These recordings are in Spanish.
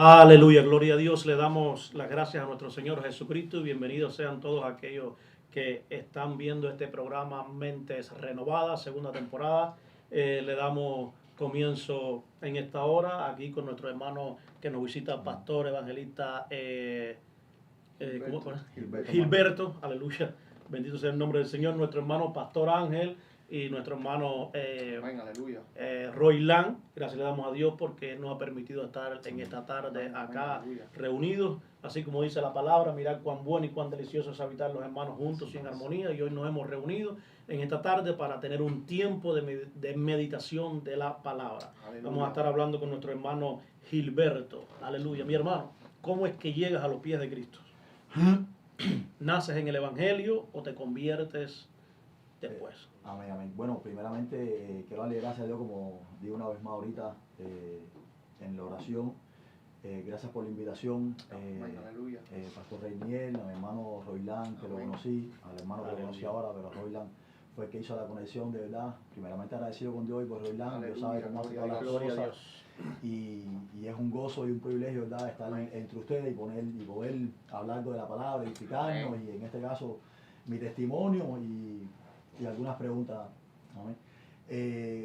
Aleluya, gloria a Dios. Le damos las gracias a nuestro Señor Jesucristo y bienvenidos sean todos aquellos que están viendo este programa Mentes Renovadas, segunda temporada. Le damos comienzo en esta hora aquí con nuestro hermano que nos visita, pastor evangelista Gilberto, aleluya. Bendito sea el nombre del Señor. Nuestro hermano pastor Ángel y nuestro hermano Roilán. Gracias le damos a Dios porque nos ha permitido estar en esta tarde acá reunidos. Así como dice la palabra, mirad cuán bueno y cuán delicioso es habitar los hermanos juntos y en armonía. Y hoy nos hemos reunido en esta tarde para tener un tiempo de meditación de la palabra. Aleluya. Vamos a estar hablando con nuestro hermano Gilberto. Aleluya. Mi hermano, ¿cómo es que llegas a los pies de Cristo? ¿Naces en el Evangelio o te conviertes después? Amén, amén. Bueno, primeramente quiero darle gracias a Dios, como digo una vez más ahorita en la oración. Gracias por la invitación, Pastor Reiniel, a mi hermano Roilán, que lo conocí, al hermano que lo conocí ahora, pero Roilán fue el que hizo la conexión, de verdad. Primeramente agradecido con Dios y por Roilán. Dios sabe cómo hace todas las cosas. Y es un gozo y un privilegio, ¿verdad?, estar entre ustedes y poder hablar de la palabra, edificarnos, y en este caso mi testimonio y algunas preguntas. Amén.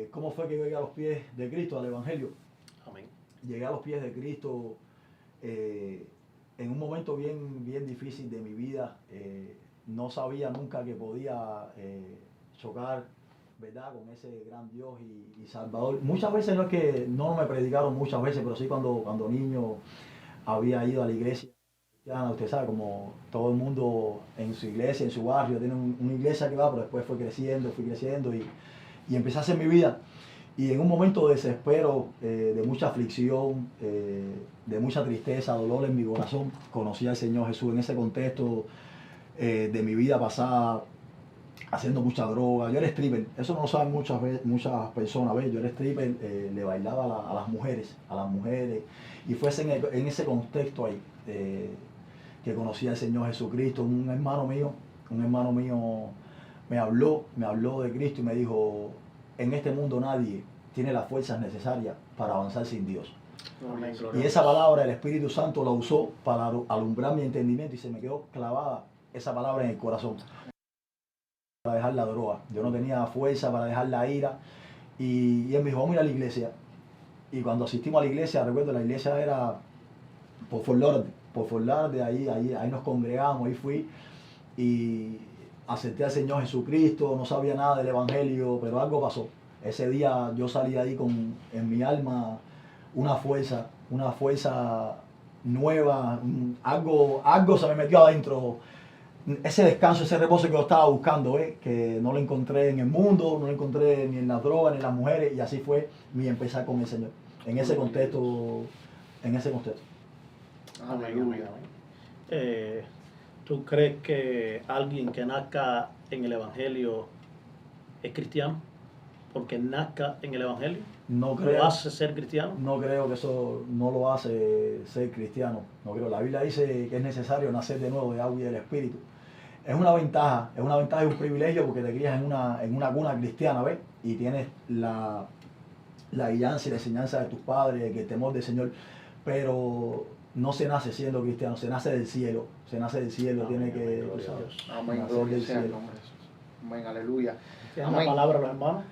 ¿Cómo fue que llegué a los pies de Cristo, al Evangelio? Amén. Llegué a los pies de Cristo en un momento bien difícil de mi vida. No sabía nunca que podía chocar, ¿verdad?, con ese gran Dios y Salvador. Muchas veces no es que no me predicaron muchas veces, pero sí cuando niño había ido a la iglesia cristiana. Usted sabe, como todo el mundo en su iglesia, en su barrio, tiene una iglesia que va, pero después fui creciendo y empecé a hacer mi vida. Y en un momento de desespero, de mucha aflicción, de mucha tristeza, dolor en mi corazón, conocí al Señor Jesús en ese contexto de mi vida pasada, haciendo mucha droga. Yo era stripper, eso no lo saben muchas personas, ¿ves? Yo era stripper, le bailaba a las mujeres, y fue en ese contexto ahí que conocí al Señor Jesucristo. Un hermano mío me habló de Cristo y me dijo: en este mundo nadie tiene las fuerzas necesarias para avanzar sin Dios. Amén. Y esa palabra el Espíritu Santo la usó para alumbrar mi entendimiento y se me quedó clavada esa palabra en el corazón. Para dejar la droga, yo no tenía fuerza para dejar la ira, y él me dijo: vamos a ir a la iglesia. Y cuando asistimos a la iglesia, recuerdo, la iglesia era por Fort Lauderdale, ahí nos congregamos, ahí fui y acepté al Señor Jesucristo. No sabía nada del Evangelio, pero algo pasó. Ese día yo salí de ahí en mi alma una fuerza nueva, algo se me metió adentro. Ese descanso, ese reposo que yo estaba buscando, que no lo encontré en el mundo, no lo encontré ni en las drogas, ni en las mujeres, y así fue mi empezar con el Señor, en ese contexto. Aleluya. ¿Tú crees que alguien que nazca en el Evangelio es cristiano? Porque nazca en el Evangelio, no creo, ¿lo hace ser cristiano? No creo que eso no lo hace ser cristiano. No creo. La Biblia dice que es necesario nacer de nuevo de agua y del Espíritu. Es una ventaja y un privilegio porque te crías en una cuna cristiana, ¿ves? Y tienes la guianza y la enseñanza de tus padres, que el temor del Señor, pero no se nace siendo cristiano, se nace del cielo. Amén, tiene que... Amén, gloria sea el nombre de Jesús. Amén, aleluya. ¿Tienen la palabra los hermanos?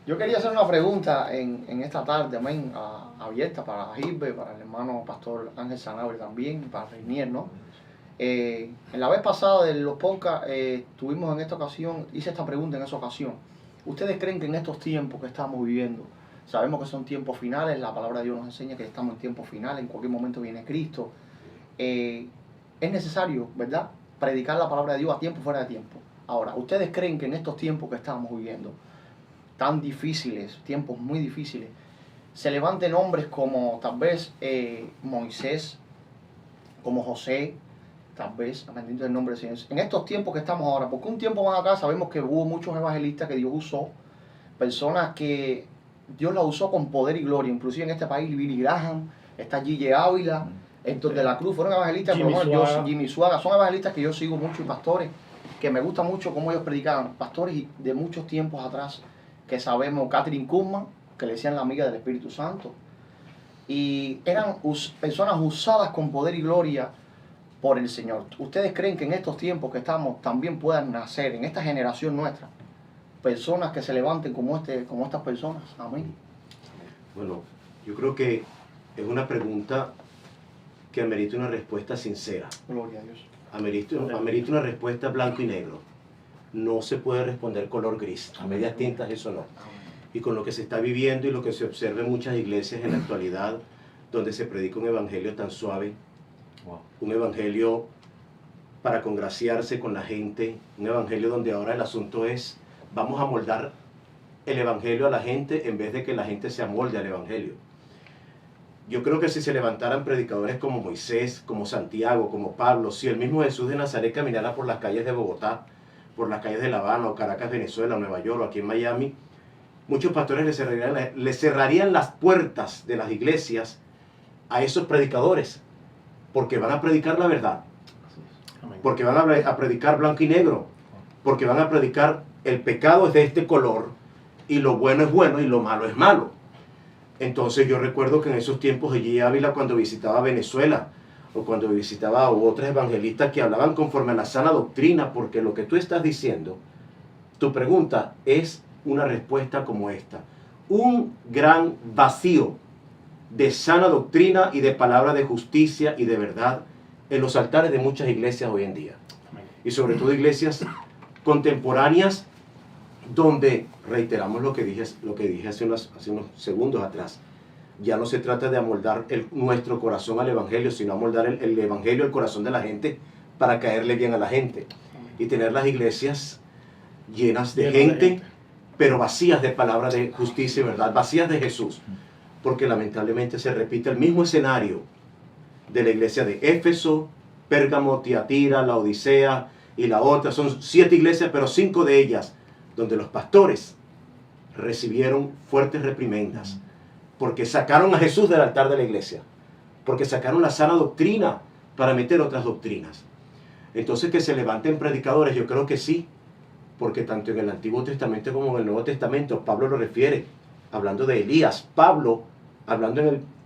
Yo quería hacer una pregunta en esta tarde, amén, abierta para Gilbert, para el hermano pastor Ángel Sanabria también, para Reinier, ¿no? En la vez pasada de los podcasts, tuvimos en esta ocasión, hice esta pregunta en esa ocasión. ¿Ustedes creen que en estos tiempos que estamos viviendo, sabemos que son tiempos finales, la palabra de Dios nos enseña que estamos en tiempos finales, en cualquier momento viene Cristo, es necesario, ¿verdad?, predicar la palabra de Dios a tiempo, fuera de tiempo? Ahora, ¿ustedes creen que en estos tiempos que estamos viviendo, tan difíciles, tiempos muy difíciles, se levanten hombres como tal vez Moisés, como José, tal vez, bendito el nombre del Señor, en estos tiempos que estamos ahora? Porque un tiempo más acá sabemos que hubo muchos evangelistas que Dios usó, personas que Dios las usó con poder y gloria, inclusive en este país, Billy Graham, está Gille Ávila, Héctor de la Cruz, fueron evangelistas, Jimmy Suaga, son evangelistas que yo sigo mucho, y pastores, que me gusta mucho cómo ellos predicaban, pastores de muchos tiempos atrás, que sabemos, Catherine Kuhlman, que le decían la amiga del Espíritu Santo. y eran personas usadas con poder y gloria por el Señor. ¿Ustedes creen que en estos tiempos que estamos también puedan nacer, en esta generación nuestra, personas que se levanten como estas personas? Amén. Bueno, yo creo que es una pregunta que amerita una respuesta sincera. Gloria a Dios. Amerita una respuesta blanco y negro. No se puede responder color gris. A medias tintas eso no. Y con lo que se está viviendo y lo que se observa en muchas iglesias en la actualidad, donde se predica un evangelio tan suave, un evangelio para congraciarse con la gente, un evangelio donde ahora el asunto es, vamos a moldar el evangelio a la gente en vez de que la gente se amolde al evangelio. Yo creo que si se levantaran predicadores como Moisés, como Santiago, como Pablo, si el mismo Jesús de Nazaret caminara por las calles de Bogotá, por las calles de La Habana o Caracas, Venezuela, o Nueva York o aquí en Miami, muchos pastores le cerrarían las puertas de las iglesias a esos predicadores, porque van a predicar la verdad, porque van a predicar blanco y negro, porque van a predicar el pecado es de este color, y lo bueno es bueno y lo malo es malo. Entonces yo recuerdo que en esos tiempos G. Ávila, cuando visitaba Venezuela, o cuando visitaba a otros evangelistas que hablaban conforme a la sana doctrina, porque lo que tú estás diciendo, tu pregunta es una respuesta como esta. Un gran vacío de sana doctrina y de palabra de justicia y de verdad en los altares de muchas iglesias hoy en día. Y sobre todo iglesias contemporáneas donde, reiteramos lo que dije hace unos segundos atrás, ya no se trata de amoldar nuestro corazón al evangelio, sino amoldar el evangelio al corazón de la gente para caerle bien a la gente. Y tener las iglesias llenas de gente, pero vacías de palabra de justicia y verdad, vacías de Jesús. Porque lamentablemente se repite el mismo escenario de la iglesia de Éfeso, Pérgamo, Tiatira, la Odisea y la otra. Son 7 iglesias, pero 5 de ellas donde los pastores recibieron fuertes reprimendas, porque sacaron a Jesús del altar de la iglesia, porque sacaron la sana doctrina para meter otras doctrinas. Entonces que se levanten predicadores, yo creo que sí, porque tanto en el Antiguo Testamento como en el Nuevo Testamento, Pablo lo refiere, hablando de Elías. Pablo, hablando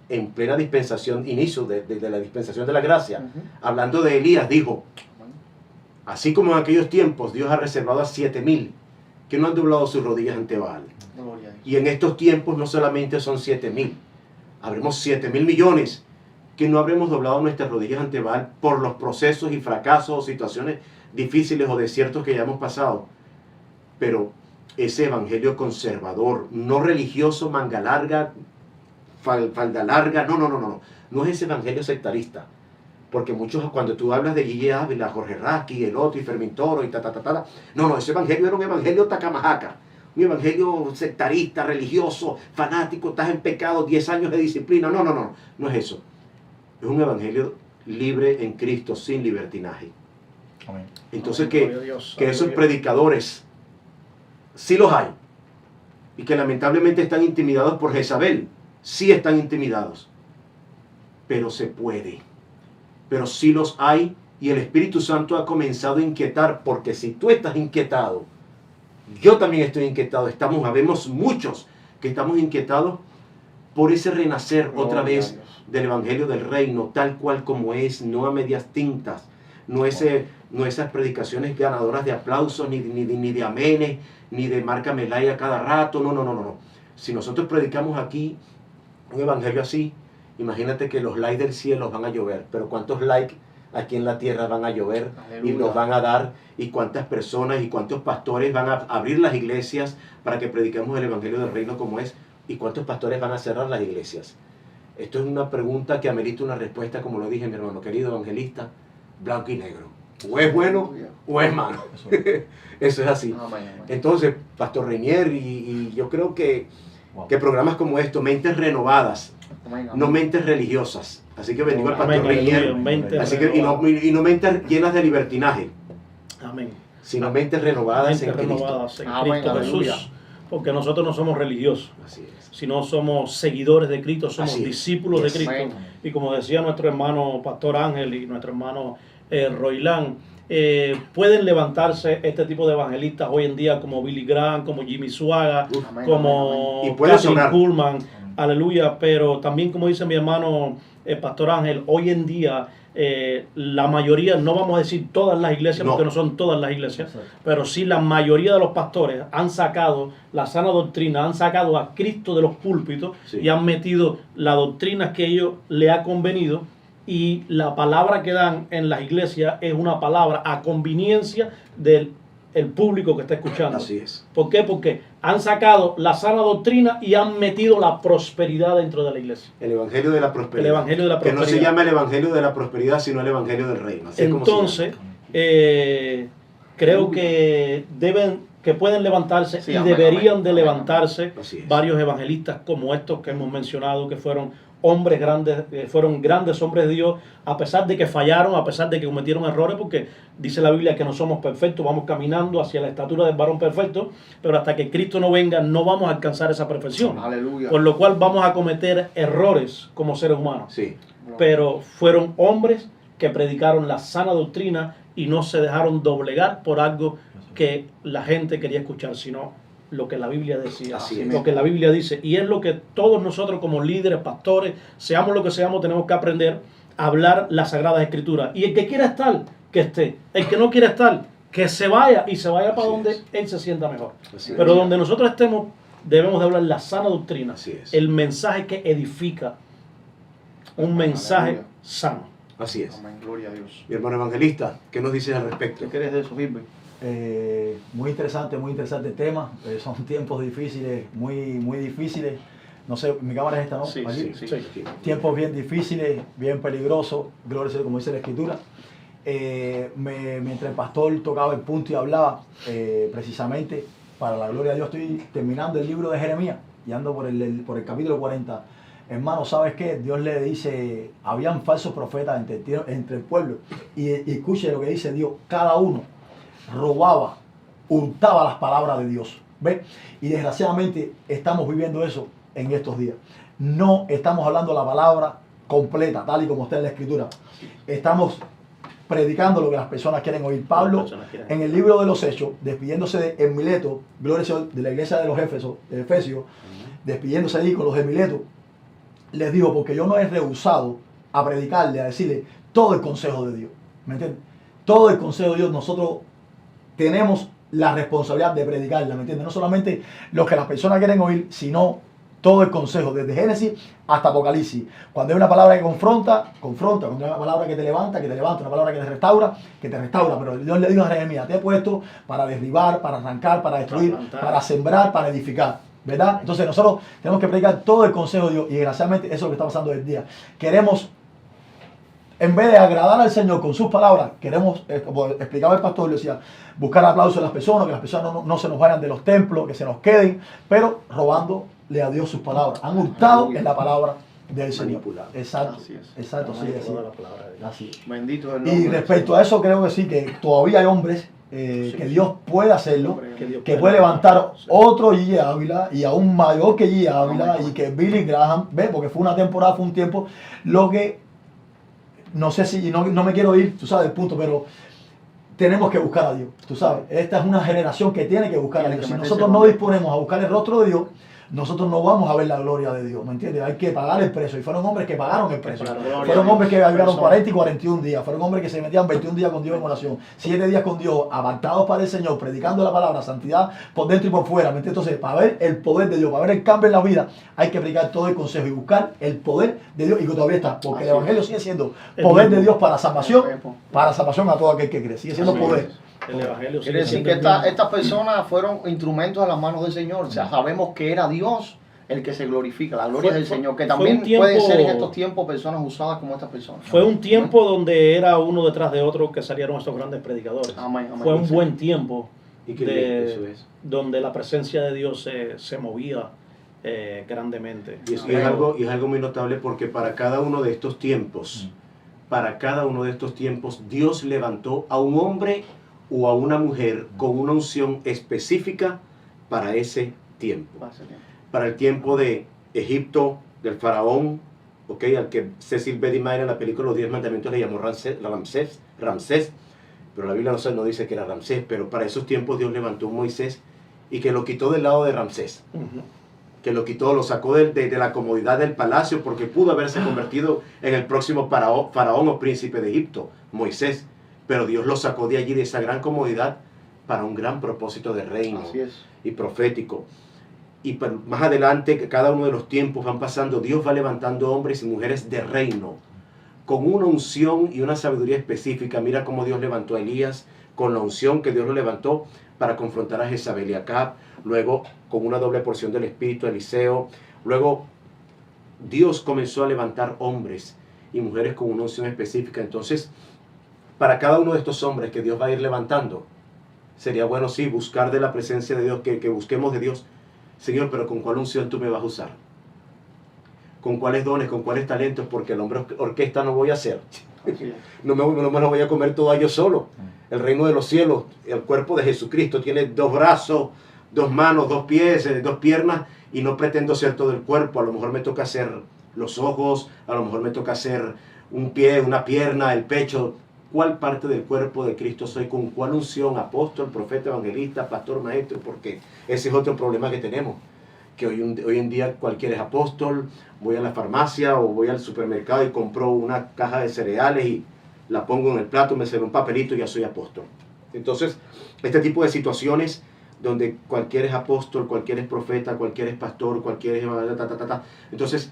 en plena dispensación, inicio de la dispensación de la gracia, hablando de Elías, dijo, así como en aquellos tiempos Dios ha reservado a 7,000 que no han doblado sus rodillas ante Baal. Y en estos tiempos no solamente son 7,000, habremos 7,000 millones que no habremos doblado nuestras rodillas ante Baal por los procesos y fracasos o situaciones difíciles o desiertos que ya hemos pasado. Pero ese evangelio conservador, no religioso, manga larga, falda larga, no es ese evangelio sectarista. Porque muchos, cuando tú hablas de G. Ávila, Jorge Rasky, el otro, y Fermín Toro, y no, ese evangelio era un evangelio tacamajaca, un evangelio sectarista, religioso, fanático, estás en pecado, 10 años de disciplina, no es eso. Es un evangelio libre en Cristo, sin libertinaje. Amén. Entonces Amén. que esos predicadores, sí los hay, y que lamentablemente están intimidados por Jezabel, sí están intimidados, pero se puede. Pero sí los hay, y el Espíritu Santo ha comenzado a inquietar, porque si tú estás inquietado, yo también estoy inquietado, habemos muchos que estamos inquietados por ese renacer otra vez del Evangelio del Reino, tal cual como es, no a medias tintas, no esas predicaciones ganadoras de aplausos, ni de amenes, ni de márcame like a cada rato, no. Si nosotros predicamos aquí un Evangelio así, imagínate que los likes del cielo van a llover, pero ¿cuántos likes aquí en la tierra van a llover? Aleluya. Y nos van a dar? ¿Y cuántas personas y cuántos pastores van a abrir las iglesias para que prediquemos el Evangelio del Reino como es? ¿Y cuántos pastores van a cerrar las iglesias? Esto es una pregunta que amerita una respuesta, como lo dije mi hermano querido evangelista, blanco y negro. O es bueno o es malo. Eso es así. Entonces, Pastor Reinier, y yo creo que programas como estos, mentes renovadas, no mentes religiosas. Así que bendigo al Pastor Reinier. Así que, y no mentes llenas de libertinaje. Amén. Sino mentes renovadas en Cristo. Cristo Jesús. Porque nosotros no somos religiosos, sino somos seguidores de Cristo, somos discípulos de Cristo. Y como decía nuestro hermano Pastor Ángel y nuestro hermano Roilán, pueden levantarse este tipo de evangelistas hoy en día como Billy Graham, como Jimmy Swaggart, como Kathryn Kuhlman, Aleluya, pero también como dice mi hermano el Pastor Ángel, hoy en día la mayoría, no vamos a decir todas las iglesias, porque no son todas las iglesias, pero sí la mayoría de los pastores han sacado la sana doctrina, han sacado a Cristo de los púlpitos y han metido la doctrina que ellos le ha convenido, y la palabra que dan en las iglesias es una palabra a conveniencia del público que está escuchando. Así es. ¿Por qué? Porque han sacado la sana doctrina y han metido la prosperidad dentro de la iglesia. El evangelio de la prosperidad. El evangelio de la prosperidad. Que no se llama el evangelio de la prosperidad, sino el evangelio del reino. Así Entonces, creo que pueden levantarse y deberían de levantarse varios evangelistas como estos que hemos mencionado, que fueron hombres grandes, fueron grandes hombres de Dios, a pesar de que fallaron, a pesar de que cometieron errores, porque dice la Biblia que no somos perfectos, vamos caminando hacia la estatura del varón perfecto, pero hasta que Cristo no venga no vamos a alcanzar esa perfección. Aleluya. Por lo cual vamos a cometer errores como seres humanos. Sí. Pero fueron hombres que predicaron la sana doctrina y no se dejaron doblegar por algo que la gente quería escuchar, sino lo que la Biblia decía, lo que la Biblia dice. Y es lo que todos nosotros como líderes, pastores, seamos lo que seamos, tenemos que aprender a hablar las Sagradas Escrituras. Y el que quiera estar, que esté. El que no quiera estar, que se vaya y se vaya para donde él se sienta mejor. Pero donde nosotros estemos, debemos de hablar la sana doctrina, el mensaje que edifica, un mensaje sano. Así es. Amén. Gloria a Dios. Mi hermano evangelista, ¿qué nos dices al respecto? ¿Qué crees de eso, Gilbert? Muy interesante el tema. Son tiempos difíciles, muy difíciles. No sé, mi cámara es esta, ¿no? Sí, Aquí. sí. Tiempos bien difíciles, bien peligrosos, gloria a Dios, como dice la Escritura. Mientras el pastor tocaba el punto y hablaba, precisamente, para la gloria de Dios, estoy terminando el libro de Jeremías y ando por el capítulo 40. Hermano, ¿sabes qué? Dios le dice, habían falsos profetas entre el pueblo. Y escuche lo que dice Dios, cada uno robaba, hurtaba las palabras de Dios. ¿Ves? Y desgraciadamente estamos viviendo eso en estos días. No estamos hablando la palabra completa, tal y como está en la Escritura. Estamos predicando lo que las personas quieren oír. Pablo, en el libro de los Hechos, despidiéndose de Mileto, gloria de la iglesia de los Efesios, despidiéndose allí con los de Mileto, les digo, porque yo no he rehusado a predicarle, a decirle todo el consejo de Dios. ¿Me entiendes? Todo el consejo de Dios, nosotros tenemos la responsabilidad de predicarla, ¿me entiendes? No solamente lo que las personas quieren oír, sino todo el consejo, desde Génesis hasta Apocalipsis. Cuando hay una palabra que confronta. Cuando hay una palabra que te levanta, una palabra que te restaura. Pero Dios le dijo a Jeremías, te he puesto para derribar, para arrancar, para destruir, para sembrar, para edificar. ¿Verdad? Entonces nosotros tenemos que predicar todo el consejo de Dios, y desgraciadamente eso es lo que está pasando hoy en día. Queremos, en vez de agradar al Señor con sus palabras, queremos, como explicaba el pastor, le decía, buscar aplausos de las personas, que las personas no se nos vayan de los templos, que se nos queden, pero robándole a Dios sus palabras. Han hurtado en la palabra del Señor. Exacto. Exacto, sí, así. Bendito es el nombre. Y respecto a eso, creo que sí, que todavía hay hombres que Dios puede hacerlo, que puede levantar otro G. Ávila y aún mayor que G. Ávila y que Billy Graham, ¿ves? Porque fue un tiempo, lo que, no sé si, no me quiero ir, tú sabes el punto, pero tenemos que buscar a Dios, tú sabes. Esta es una generación que tiene que buscar a Dios. Si nosotros no disponemos a buscar el rostro de Dios, nosotros no vamos a ver la gloria de Dios, ¿me entiendes? Hay que pagar el precio, y fueron hombres que pagaron el precio. Fueron hombres que ayudaron 40 y 41 días, fueron hombres que se metían 21 días con Dios en oración, 7 días con Dios, apartados para el Señor, predicando la palabra, santidad por dentro y por fuera, ¿me entiendes? Entonces, para ver el poder de Dios, para ver el cambio en la vida, hay que predicar todo el consejo y buscar el poder de Dios, y que todavía está, porque el Evangelio sigue siendo poder de Dios para salvación a todo aquel que cree, sigue siendo poder. El Evangelio quiere decir que estas personas fueron instrumentos a las manos del Señor. O sea, sabemos que era Dios el que se glorifica, la gloria del Señor, que también pueden ser en estos tiempos personas usadas como estas personas. Fue un tiempo donde era uno detrás de otro que salieron estos grandes predicadores. Amén, amén. Fue un buen tiempo eso es. donde la presencia de Dios se movía grandemente. Y es algo muy notable, porque para cada uno de estos tiempos, Dios levantó a un hombre o a una mujer con una unción específica para ese tiempo. Para el tiempo de Egipto, del faraón, al que Cecil B. DeMille en la película Los 10 Mandamientos le llamó Ramsés, pero la Biblia no dice que era Ramsés, pero para esos tiempos Dios levantó a un Moisés y que lo quitó del lado de Ramsés. que lo quitó, lo sacó de la comodidad del palacio, porque pudo haberse convertido en el próximo faraón o príncipe de Egipto, Moisés. Pero Dios lo sacó de allí, de esa gran comodidad, para un gran propósito de reino y profético. Y más adelante, que cada uno de los tiempos van pasando, Dios va levantando hombres y mujeres de reino, con una unción y una sabiduría específica. Mira cómo Dios levantó a Elías, con la unción que Dios lo levantó para confrontar a Jezabel y Acab, luego con una doble porción del Espíritu, Eliseo. Luego Dios comenzó a levantar hombres y mujeres con una unción específica. Entonces, para cada uno de estos hombres que Dios va a ir levantando, sería bueno, sí, buscar de la presencia de Dios, que busquemos de Dios. Señor, pero ¿con cuál unción tú me vas a usar? ¿Con cuáles dones, con cuáles talentos? Porque el hombre orquesta no voy a hacer. No me lo voy a comer todo yo solo. El reino de los cielos, el cuerpo de Jesucristo, tiene 2 brazos, 2 manos, 2 pies, 2 piernas, y no pretendo ser todo el cuerpo. A lo mejor me toca hacer los ojos, a lo mejor me toca hacer un pie, una pierna, el pecho. ¿Cuál parte del cuerpo de Cristo soy? ¿Con cuál unción? Apóstol, profeta, evangelista, pastor, maestro. Porque ese es otro problema que tenemos. Que hoy en día cualquiera es apóstol. Voy a la farmacia o voy al supermercado y compro una caja de cereales y la pongo en el plato, me sale un papelito y ya soy apóstol. Entonces, este tipo de situaciones donde cualquiera es apóstol, cualquiera es profeta, cualquiera es pastor, cualquiera es... Entonces,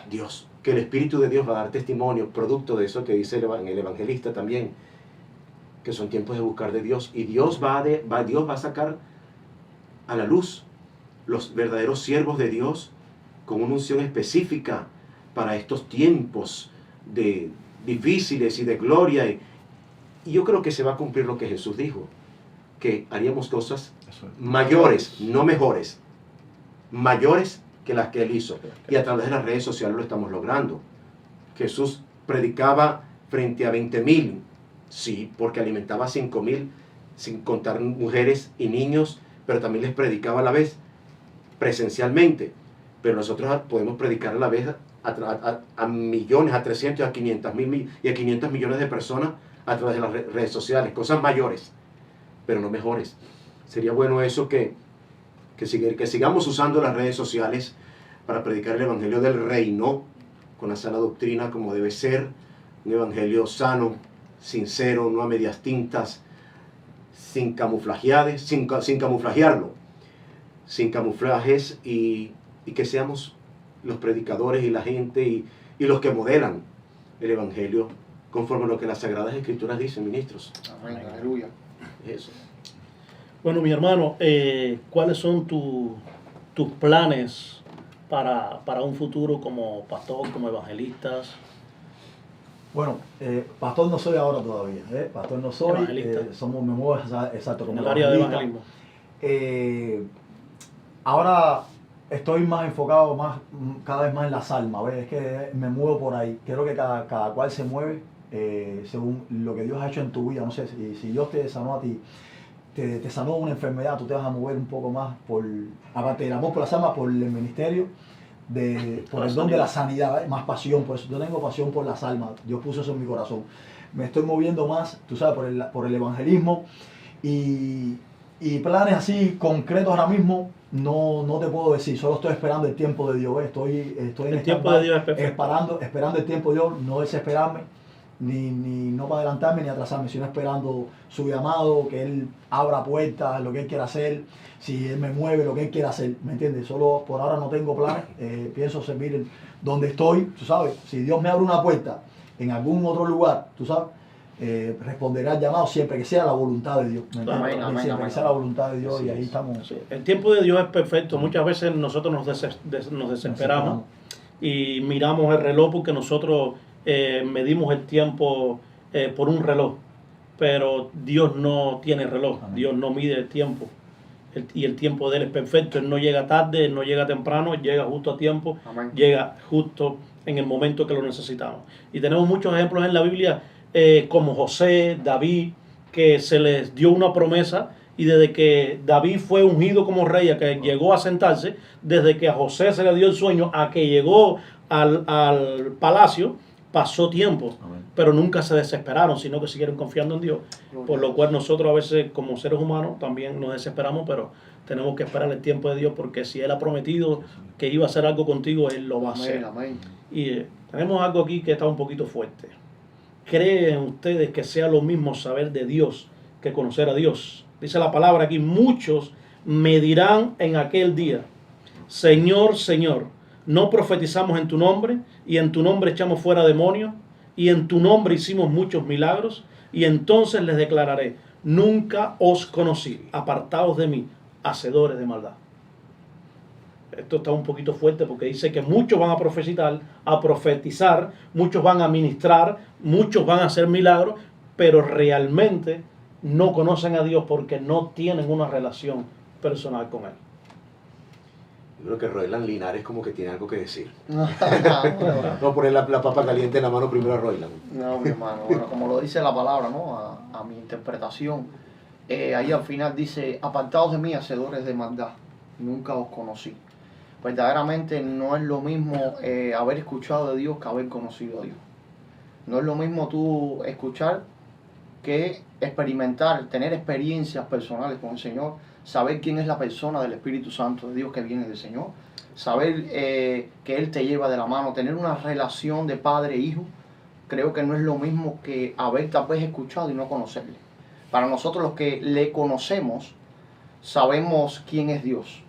Dios, que el Espíritu de Dios va a dar testimonio, producto de eso que dice el evangelista también, que son tiempos de buscar de Dios. Y Dios va a sacar a la luz los verdaderos siervos de Dios con una unción específica para estos tiempos difíciles y de gloria. Y yo creo que se va a cumplir lo que Jesús dijo, que haríamos cosas mayores, no mejores, mayores que las que Él hizo. Y a través de las redes sociales lo estamos logrando. Jesús predicaba frente a 20,000, sí, porque alimentaba a 5,000, sin contar mujeres y niños, pero también les predicaba a la vez, presencialmente. Pero nosotros podemos predicar a la vez a millones, a 300, a 500,000 y a 500 millones de personas a través de las redes sociales, cosas mayores, pero no mejores. Sería bueno eso, que sigamos usando las redes sociales para predicar el evangelio del reino con la sana doctrina como debe ser, un evangelio sano, sincero, no a medias tintas, sin camuflajearlo, sin camuflajes, y que seamos los predicadores y la gente y los que modelan el evangelio conforme a lo que las Sagradas Escrituras dicen, ministros. Amén, aleluya. Eso. Bueno, mi hermano, ¿cuáles son tus planes para un futuro como pastor, como evangelistas? Bueno, pastor no soy ahora todavía, pastor no soy, Evangelista. me muevo exacto como En el área de evangelista. evangelismo. Ahora estoy más enfocado cada vez más en las almas, ¿ves? Es que me muevo por ahí. Creo que cada cual se mueve según lo que Dios ha hecho en tu vida. No sé, si Dios te sanó a ti, te sanó una enfermedad, tú te vas a mover un poco más aparte del amor por las almas, por el ministerio, por el don de la sanidad, ¿ves? Más pasión. Por eso yo tengo pasión por las almas. Dios puso eso en mi corazón. Me estoy moviendo más, tú sabes, por el evangelismo, y planes así concretos ahora mismo no te puedo decir. Solo estoy esperando el tiempo de Dios. Estoy en El tiempo de Dios es perfecto. esperando el tiempo de Dios, no desesperarme, ni no para adelantarme ni atrasarme, sino esperando su llamado, que Él abra puertas, lo que Él quiera hacer, si Él me mueve, lo que Él quiera hacer, ¿me entiendes? Solo por ahora no tengo planes, pienso servir donde estoy, tú sabes. Si Dios me abre una puerta en algún otro lugar, tú sabes, responderé al llamado siempre que sea la voluntad de Dios. Amén, amén, siempre amén. que sea la voluntad de Dios, Así y ahí es. estamos. Sí, el tiempo de Dios es perfecto. Muchas veces nosotros nos desesperamos y miramos el reloj porque nosotros medimos el tiempo por un reloj, pero Dios no tiene reloj. Amén. Dios no mide el tiempo. Y el tiempo de Él es perfecto. Él no llega tarde, Él no llega temprano, llega justo a tiempo, Amén. llega justo en el momento que lo necesitamos. Y tenemos muchos ejemplos en la Biblia, como José, David, que se les dio una promesa, y desde que David fue ungido como rey, a que llegó a sentarse, desde que a José se le dio el sueño a que llegó al palacio, pasó tiempo. Amén. Pero nunca se desesperaron, sino que siguieron confiando en Dios. Por lo cual nosotros a veces como seres humanos también nos desesperamos, pero tenemos que esperar el tiempo de Dios, porque si Él ha prometido que iba a hacer algo contigo, Él lo va a hacer. Amén. Y tenemos algo aquí que está un poquito fuerte. ¿Creen ustedes que sea lo mismo saber de Dios que conocer a Dios? Dice la palabra aquí, muchos me dirán en aquel día, Señor, Señor, ¿no profetizamos en tu nombre? Y en tu nombre echamos fuera demonios, y en tu nombre hicimos muchos milagros. Y entonces les declararé, nunca os conocí, apartaos de mí, hacedores de maldad. Esto está un poquito fuerte porque dice que muchos van a profetizar, muchos van a ministrar, muchos van a hacer milagros, pero realmente no conocen a Dios porque no tienen una relación personal con Él. Yo creo que Royland Linares como que tiene algo que decir. No, Vamos a poner la papa caliente en la mano primero a Royland. no, mi hermano, bueno, como lo dice la palabra, ¿no? A mi interpretación, ahí al final dice, apartados de mí, hacedores de maldad, nunca os conocí. Verdaderamente no es lo mismo haber escuchado de Dios que haber conocido a Dios. No es lo mismo tú escuchar que experimentar, tener experiencias personales con el Señor, saber quién es la persona del Espíritu Santo de Dios que viene del Señor, saber que Él te lleva de la mano, tener una relación de padre e hijo. Creo que no es lo mismo que haber tal vez escuchado y no conocerle. Para nosotros los que le conocemos, sabemos quién es Dios,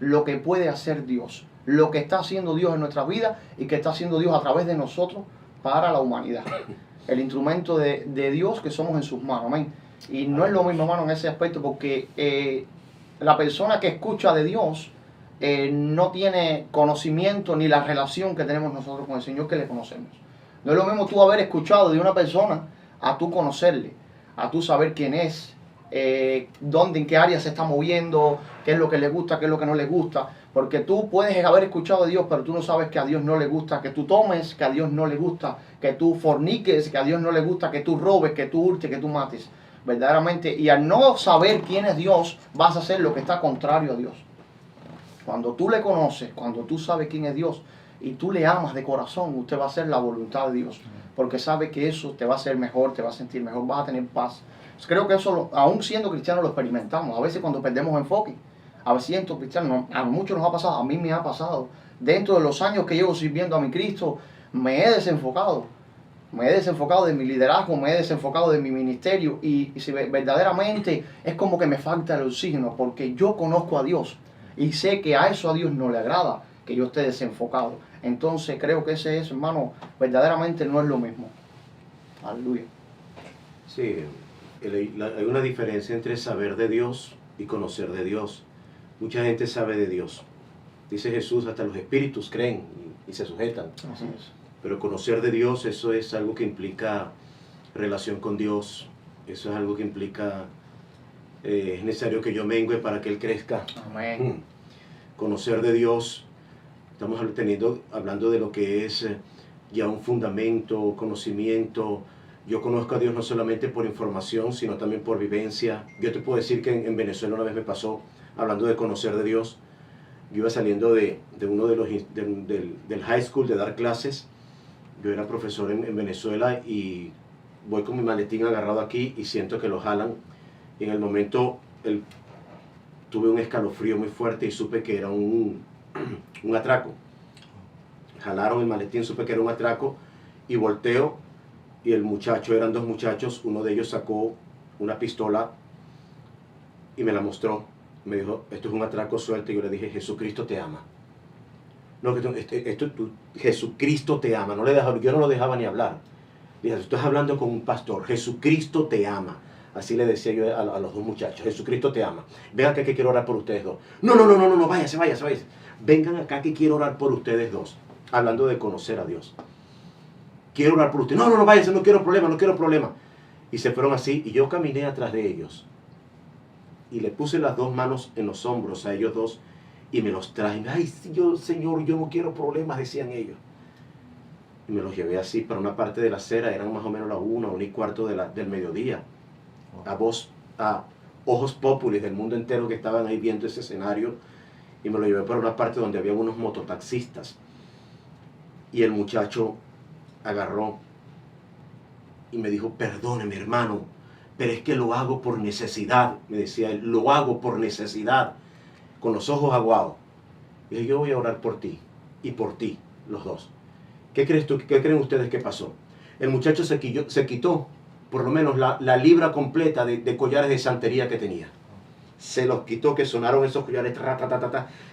lo que puede hacer Dios, lo que está haciendo Dios en nuestra vida y que está haciendo Dios a través de nosotros para la humanidad. El instrumento de Dios que somos en sus manos, amén. Y no es lo mismo, hermano, en ese aspecto, porque la persona que escucha de Dios no tiene conocimiento ni la relación que tenemos nosotros con el Señor que le conocemos. No es lo mismo tú haber escuchado de una persona a tú conocerle, a tú saber quién es, dónde, en qué área se está moviendo, qué es lo que le gusta, qué es lo que no le gusta. Porque tú puedes haber escuchado de Dios, pero tú no sabes que a Dios no le gusta que tú tomes, que a Dios no le gusta que tú forniques, que a Dios no le gusta que tú robes, que tú hurtes, que tú mates. Verdaderamente, y al no saber quién es Dios, vas a hacer lo que está contrario a Dios. Cuando tú le conoces, cuando tú sabes quién es Dios y tú le amas de corazón, usted va a hacer la voluntad de Dios, porque sabe que eso te va a hacer mejor, te va a sentir mejor, vas a tener paz. Creo que eso, aún siendo cristianos, lo experimentamos. A veces cuando perdemos enfoque, a veces siento cristianos, a muchos nos ha pasado, a mí me ha pasado. Dentro de los años que llevo sirviendo a mi Cristo, me he desenfocado. Me he desenfocado de mi liderazgo, me he desenfocado de mi ministerio y si verdaderamente es como que me falta el oxígeno porque yo conozco a Dios y sé que a eso a Dios no le agrada que yo esté desenfocado. Entonces creo que ese es, hermano, verdaderamente no es lo mismo. Aleluya. Sí, hay una diferencia entre saber de Dios y conocer de Dios. Mucha gente sabe de Dios. Dice Jesús, hasta los espíritus creen y se sujetan. Así es. Pero conocer de Dios, eso es algo que implica relación con Dios. Eso es algo que implica, es necesario que yo mengue para que Él crezca. Amén. Conocer de Dios, estamos hablando de lo que es ya un fundamento, conocimiento. Yo conozco a Dios no solamente por información, sino también por vivencia. Yo te puedo decir que en Venezuela una vez me pasó, hablando de conocer de Dios, yo iba saliendo de uno de los del high school de dar clases. Yo era profesor en Venezuela y voy con mi maletín agarrado aquí y siento que lo jalan. Y en el momento tuve un escalofrío muy fuerte y supe que era un atraco. Jalaron el maletín, supe que era un atraco y volteo y el muchacho, eran dos muchachos, uno de ellos sacó una pistola y me la mostró. Me dijo, esto es un atraco, suelto. Y yo le dije, Jesucristo te ama. No, Jesucristo te ama. Yo no lo dejaba ni hablar. Le dije, estás hablando con un pastor. Jesucristo te ama. Así le decía yo a los dos muchachos. Jesucristo te ama. Vengan acá que quiero orar por ustedes dos. No, váyase. Vengan acá que quiero orar por ustedes dos. Hablando de conocer a Dios. Quiero orar por ustedes. No, váyase, no quiero problema. Y se fueron así y yo caminé atrás de ellos. Y le puse las dos manos en los hombros a ellos dos y me los traje. Ay, Señor, yo no quiero problemas, decían ellos. Y me los llevé así para una parte de la acera, eran más o menos las 1:15 del mediodía. A ojos populis del mundo entero que estaban ahí viendo ese escenario. Y me lo llevé para una parte donde había unos mototaxistas. Y el muchacho agarró y me dijo, perdóneme, hermano, pero es que lo hago por necesidad, me decía él, lo hago por necesidad. con los ojos aguados. Y dije, yo voy a orar por ti y por ti, los dos. ¿Qué crees tú? ¿Qué creen ustedes que pasó? El muchacho se quitó por lo menos la libra completa de collares de santería que tenía. Se los quitó, que sonaron esos collares,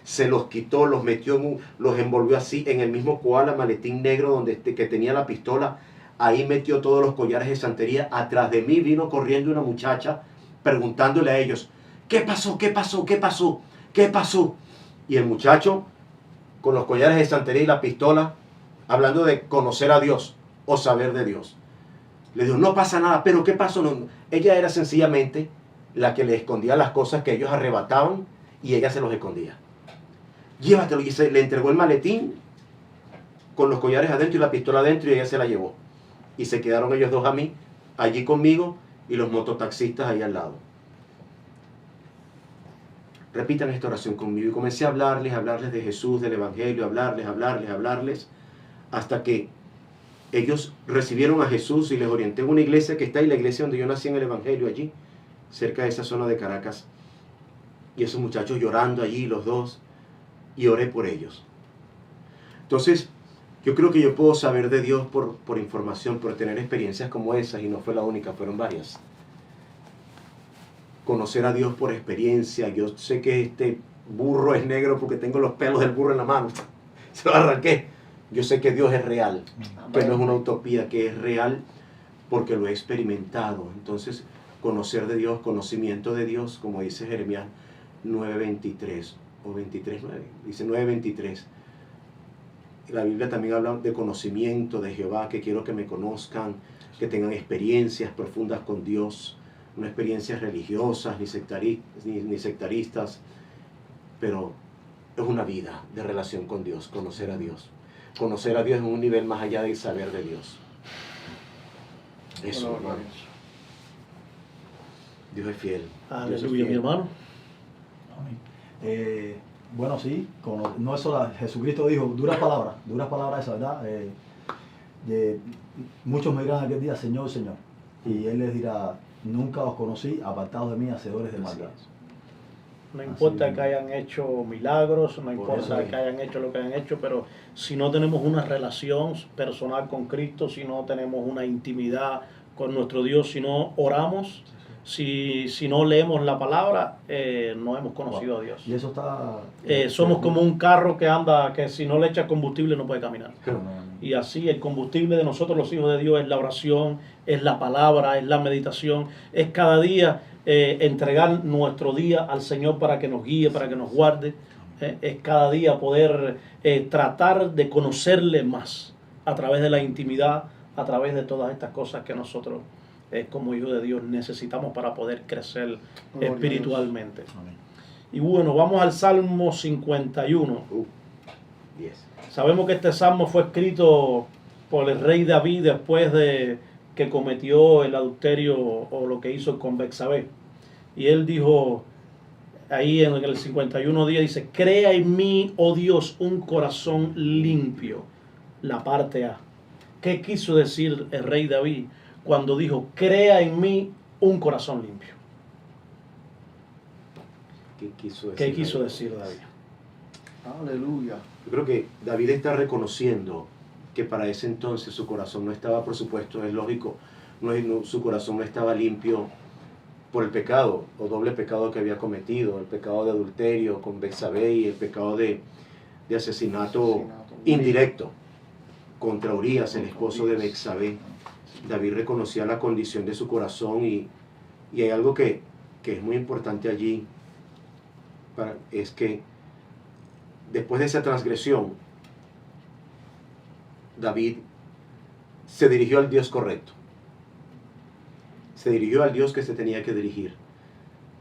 se los quitó, los metió, los envolvió así en el mismo koala, maletín negro que tenía la pistola. Ahí metió todos los collares de santería. Atrás de mí vino corriendo una muchacha preguntándole a ellos, ¿qué pasó? ¿Qué pasó? ¿Qué pasó? ¿Qué pasó? Y el muchacho, con los collares de santería y la pistola, hablando de conocer a Dios o saber de Dios. Le dijo, no pasa nada, pero ¿qué pasó? No. Ella era sencillamente la que le escondía las cosas que ellos arrebataban y ella se los escondía. Llévatelo. Y le entregó el maletín con los collares adentro y la pistola adentro y ella se la llevó. Y se quedaron ellos dos allí conmigo y los mototaxistas ahí al lado. Repitan esta oración conmigo. Y comencé a hablarles de Jesús, del Evangelio, hablarles, hasta que ellos recibieron a Jesús y les orienté en una iglesia que está ahí, la iglesia donde yo nací en el Evangelio, allí, cerca de esa zona de Caracas. Y esos muchachos llorando allí, los dos, y oré por ellos. Entonces, yo creo que yo puedo saber de Dios por información, por tener experiencias como esas, y no fue la única, fueron varias. Conocer a Dios por experiencia. Yo sé que este burro es negro porque tengo los pelos del burro en la mano. Se lo arranqué. Yo sé que Dios es real, que no es una utopía, que es real porque lo he experimentado. Entonces, conocer de Dios, conocimiento de Dios, como dice Jeremías 9:23 o 23:9, dice 9:23. La Biblia también habla de conocimiento de Jehová, que quiero que me conozcan, que tengan experiencias profundas con Dios, no experiencias religiosas ni sectaristas, pero es una vida de relación con Dios, conocer a Dios. Conocer a Dios en un nivel más allá del saber de Dios. Eso, hermano. Dios es fiel. Aleluya, mi hermano. Bueno, sí, no es solo, Jesucristo dijo, duras palabras esa, ¿verdad? Muchos me dirán aquel día, Señor, Señor. Y Él les dirá, nunca os conocí, apartados de mí, hacedores de maldad. No importa que hayan hecho milagros, no importa que hayan hecho lo que hayan hecho, pero si no tenemos una relación personal con Cristo, si no tenemos una intimidad con nuestro Dios, si no oramos, si no leemos la palabra, no hemos conocido a Dios. Y eso está... Somos como un carro que anda, que si no le echa combustible no puede caminar. Y así el combustible de nosotros los hijos de Dios es la oración, es la palabra, es la meditación, es cada día entregar nuestro día al Señor para que nos guíe, para que nos guarde. Es cada día poder tratar de conocerle más a través de la intimidad, a través de todas estas cosas que nosotros como hijos de Dios necesitamos para poder crecer espiritualmente. Y bueno, vamos al Salmo 51. Sabemos que este salmo fue escrito por el rey David después de que cometió el adulterio o lo que hizo con Betsabé. Y él dijo, ahí en el 51 días, dice, crea en mí, oh Dios, un corazón limpio. La parte A. ¿Qué quiso decir el rey David cuando dijo, crea en mí un corazón limpio? ¿Qué quiso decir David? Aleluya. Yo creo que David está reconociendo que para ese entonces su corazón no estaba, por supuesto, es lógico, su corazón no estaba limpio por el pecado o doble pecado que había cometido, el pecado de adulterio con Betsabé y el pecado de asesinato indirecto contra Urías, el esposo de Betsabé. David reconocía la condición de su corazón y hay algo que es muy importante allí, es que después de esa transgresión, David se dirigió al Dios correcto. Se dirigió al Dios que se tenía que dirigir,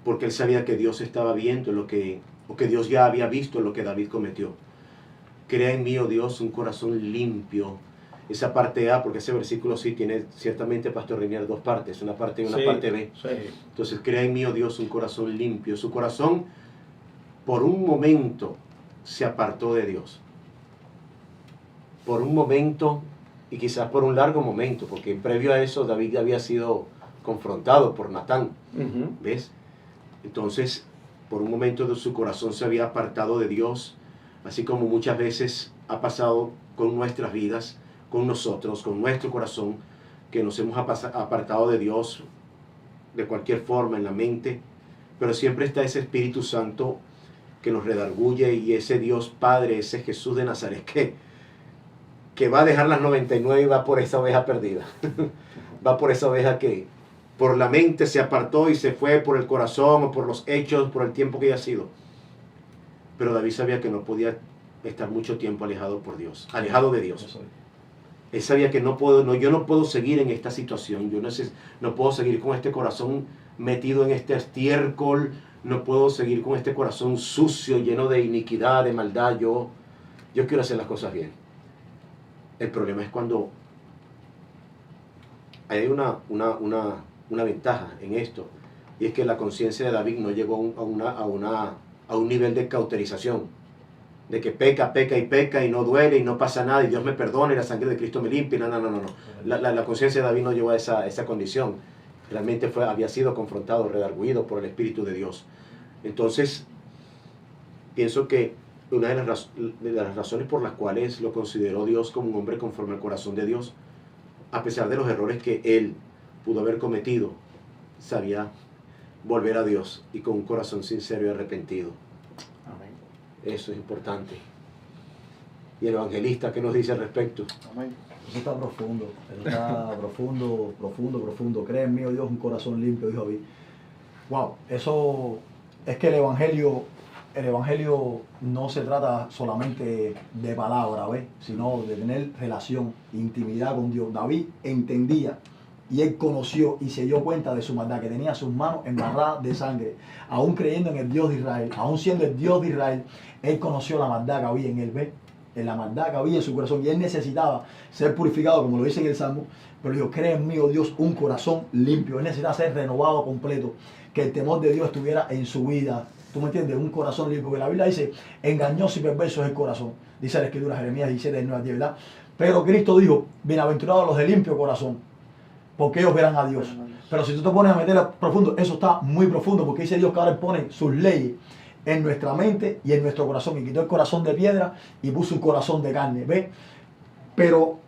porque él sabía que Dios estaba viendo o que Dios ya había visto lo que David cometió. Crea en mí, oh Dios, un corazón limpio. Esa parte A, porque ese versículo sí tiene ciertamente, Pastor Reinier, dos partes, una parte A y una parte B. Sí. Entonces, crea en mí, oh Dios, un corazón limpio. Su corazón, por un momento, se apartó de Dios. Por un momento, y quizás por un largo momento, porque previo a eso David había sido confrontado por Natán. ¿Ves? Entonces, por un momento de su corazón se había apartado de Dios, así como muchas veces ha pasado con nuestras vidas, con nosotros, con nuestro corazón, que nos hemos apartado de Dios de cualquier forma en la mente, pero siempre está ese Espíritu Santo que nos redarguye, y ese Dios Padre, ese Jesús de Nazaret, que va a dejar las 99 y va por esa oveja perdida. Va por esa oveja que por la mente se apartó y se fue, por el corazón o por los hechos, por el tiempo que haya sido. Pero David sabía que no podía estar mucho tiempo alejado de Dios. Él sabía que yo no puedo seguir en esta situación, no puedo seguir con este corazón metido en este estiércol, no puedo seguir con este corazón sucio, lleno de iniquidad, de maldad. Yo quiero hacer las cosas bien. El problema es cuando hay una ventaja en esto, y es que la conciencia de David no llegó a un nivel de cauterización, de que peca y no duele y no pasa nada y Dios me perdona y la sangre de Cristo me limpia. No. La conciencia de David no llegó a esa condición. Realmente había sido confrontado, redarguido por el Espíritu de Dios. Entonces, pienso que una de las razones por las cuales lo consideró Dios como un hombre conforme al corazón de Dios, a pesar de los errores que él pudo haber cometido, sabía volver a Dios y con un corazón sincero y arrepentido. Amén. Eso es importante. ¿Y el evangelista qué nos dice al respecto? Amén. Eso está profundo, profundo. Cree en mí, oh Dios, un corazón limpio, dijo David. Wow, eso es que el evangelio no se trata solamente de palabra, ¿ves? Sino de tener relación, intimidad con Dios. David entendía y él conoció y se dio cuenta de su maldad, que tenía sus manos embarradas de sangre. Aún creyendo en el Dios de Israel, aún siendo el Dios de Israel, él conoció la maldad que había en él, ¿ves? En la maldad que había en su corazón, y él necesitaba ser purificado, como lo dice en el Salmo. Pero dijo: cree en mí, oh Dios, un corazón limpio. Él necesitaba ser renovado completo, que el temor de Dios estuviera en su vida. ¿Tú me entiendes? Un corazón limpio, porque la Biblia dice: engañoso y perverso es el corazón, dice la Escritura, Jeremías 17, 9 a 10, ¿verdad? Pero Cristo dijo: bienaventurados los de limpio corazón, porque ellos verán a Dios. Pero si tú te pones a meter profundo, eso está muy profundo, porque dice Dios que ahora pone sus leyes en nuestra mente y en nuestro corazón, y quitó el corazón de piedra y puso un corazón de carne, ¿ves? Pero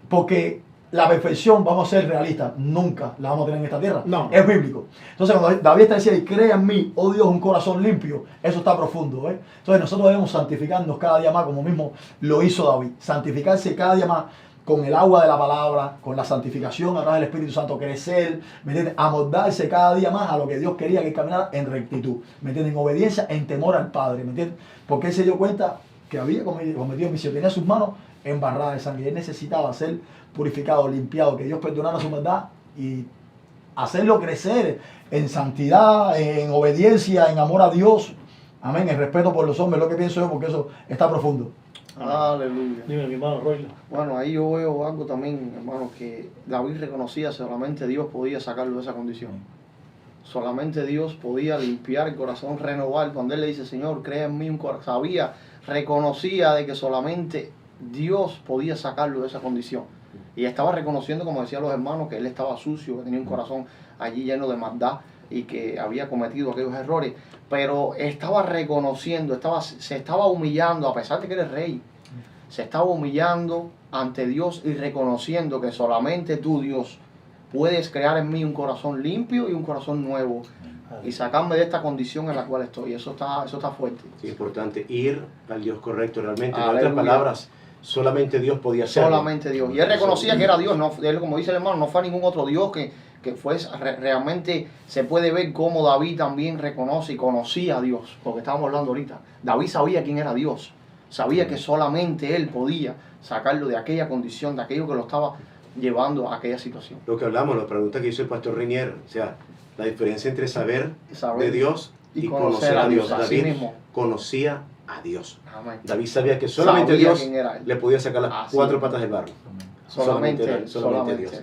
porque la perfección, vamos a ser realistas, nunca la vamos a tener en esta tierra. No. Es bíblico. Entonces cuando David está diciendo: crea en mí, oh Dios, un corazón limpio, eso está profundo, ¿ves? Entonces nosotros debemos santificarnos cada día más, como mismo lo hizo David, santificarse cada día más con el agua de la palabra, con la santificación a través del Espíritu Santo, crecer, ¿me entiendes? Amoldarse cada día más a lo que Dios quería que caminara en rectitud, ¿me entiendes? En obediencia, en temor al Padre, ¿me entiendes? Porque él se dio cuenta que había cometido homicidio, tenía sus manos embarradas de sangre, y él necesitaba ser purificado, limpiado, que Dios perdonara su maldad y hacerlo crecer en santidad, en obediencia, en amor a Dios, amén, en respeto por los hombres, lo que pienso yo, porque eso está profundo. Aleluya. Dime, mi hermano Royla. Bueno, ahí yo veo algo también, hermano, que David reconocía: solamente Dios podía sacarlo de esa condición. Solamente Dios podía limpiar el corazón, renovar. Cuando él le dice: Señor, crea en mí un corazón, reconocía de que solamente Dios podía sacarlo de esa condición. Y estaba reconociendo, como decían los hermanos, que él estaba sucio, que tenía un corazón allí lleno de maldad y que había cometido aquellos errores. Pero estaba reconociendo, se estaba humillando, a pesar de que era el rey. Se estaba humillando ante Dios y reconociendo que solamente tú, Dios, puedes crear en mí un corazón limpio y un corazón nuevo y sacarme de esta condición en la cual estoy. Eso está fuerte. Sí, es importante ir al Dios correcto realmente. En Aleluya. otras palabras, solamente Dios podía hacerlo. Solamente Dios. Y él reconocía que era Dios. No, él, como dice el hermano, no fue ningún otro Dios que fue realmente. Se puede ver cómo David también reconoce y conocía a Dios, porque estábamos hablando ahorita. David sabía quién era Dios. Sabía que solamente él podía sacarlo de aquella condición, de aquello que lo estaba llevando a aquella situación. Lo que hablamos, la pregunta que hizo el pastor Reinier, o sea, la diferencia entre saber de Dios y conocer a Dios. Así David mismo. conocía a Dios. Amén. David sabía que solamente Sabía Dios quién era él. le podía sacar las Así cuatro mismo. patas del barro. Solamente Dios.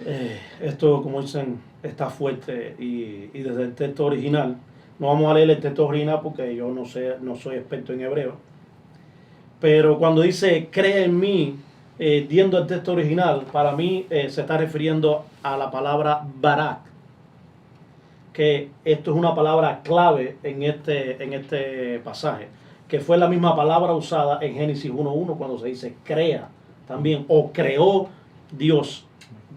Esto, como dicen, está fuerte y desde el texto original, no vamos a leer el texto original porque yo no soy experto en hebreo, pero cuando dice cree en mí, viendo el texto original, para mí se está refiriendo a la palabra barak, que esto es una palabra clave en este pasaje, que fue la misma palabra usada en Génesis 1:1 cuando se dice crea también, o creó Dios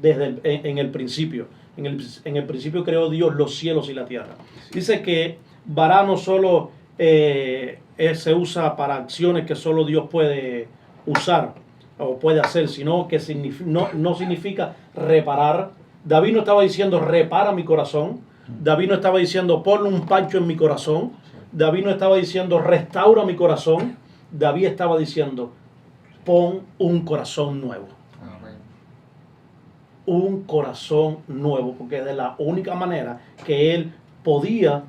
en el principio. En el principio creó Dios los cielos y la tierra. Dice que bara no solo se usa para acciones que solo Dios puede usar o puede hacer, sino que no significa reparar. David no estaba diciendo repara mi corazón. David no estaba diciendo ponle un pancho en mi corazón. David no estaba diciendo restaura mi corazón. David estaba diciendo pon un corazón nuevo. Un corazón nuevo, porque es de la única manera que él podía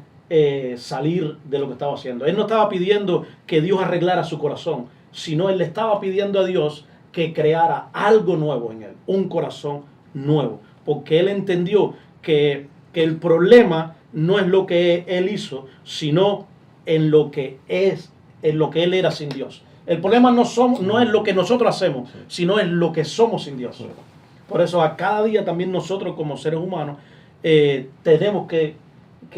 salir de lo que estaba haciendo. Él no estaba pidiendo que Dios arreglara su corazón, sino él le estaba pidiendo a Dios que creara algo nuevo en él, un corazón nuevo, porque él entendió que el problema no es lo que él hizo, sino en lo que él era sin Dios. El problema no es lo que nosotros hacemos, sino es lo que somos sin Dios. Por eso a cada día también nosotros como seres humanos tenemos que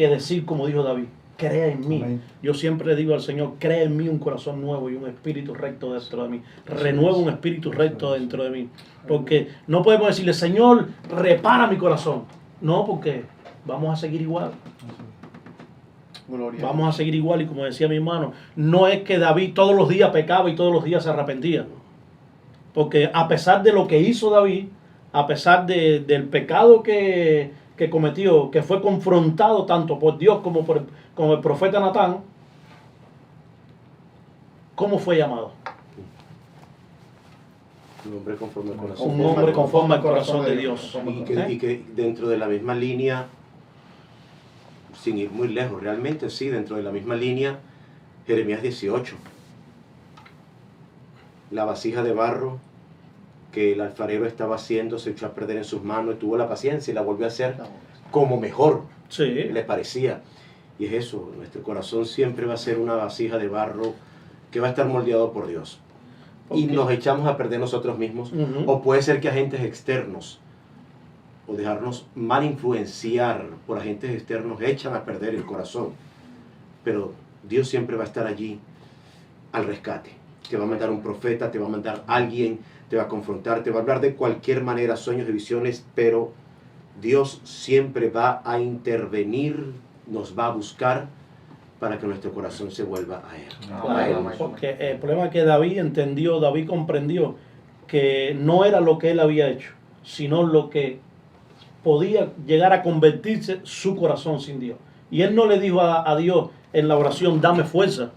decir como dijo David, crea en mí. Amén. Yo siempre le digo al Señor, crea en mí un corazón nuevo y un espíritu recto dentro de mí. Renueva un espíritu recto dentro de mí. Porque no podemos decirle, Señor, repara mi corazón. No, porque vamos a seguir igual. Gloria. Vamos a seguir igual, y como decía mi hermano, no es que David todos los días pecaba y todos los días se arrepentía. Porque a pesar de lo que hizo David, a pesar del pecado que cometió, que fue confrontado tanto por Dios como por el profeta Natán, ¿cómo fue llamado? Un hombre conforme al corazón. Un hombre conforme al corazón de Dios. Y que dentro de la misma línea, sin ir muy lejos, realmente sí, dentro de la misma línea, Jeremías 18. La vasija de barro que el alfarero estaba haciendo se echó a perder en sus manos y tuvo la paciencia y la volvió a hacer como mejor Sí. le parecía. Y es eso, nuestro corazón siempre va a ser una vasija de barro que va a estar moldeado por Dios. Y Ok. nos echamos a perder nosotros mismos, Ujú. o puede ser que agentes externos, o dejarnos mal influenciar por agentes externos, echan a perder el corazón. Pero Dios siempre va a estar allí al rescate. Te va a mandar un profeta, te va a mandar alguien, te va a confrontar, te va a hablar de cualquier manera, sueños y visiones, pero Dios siempre va a intervenir, nos va a buscar para que nuestro corazón se vuelva a Él. A Él. Porque el problema es que David comprendió que no era lo que él había hecho, sino lo que podía llegar a convertirse su corazón sin Dios. Y él no le dijo a Dios en la oración, dame fuerza,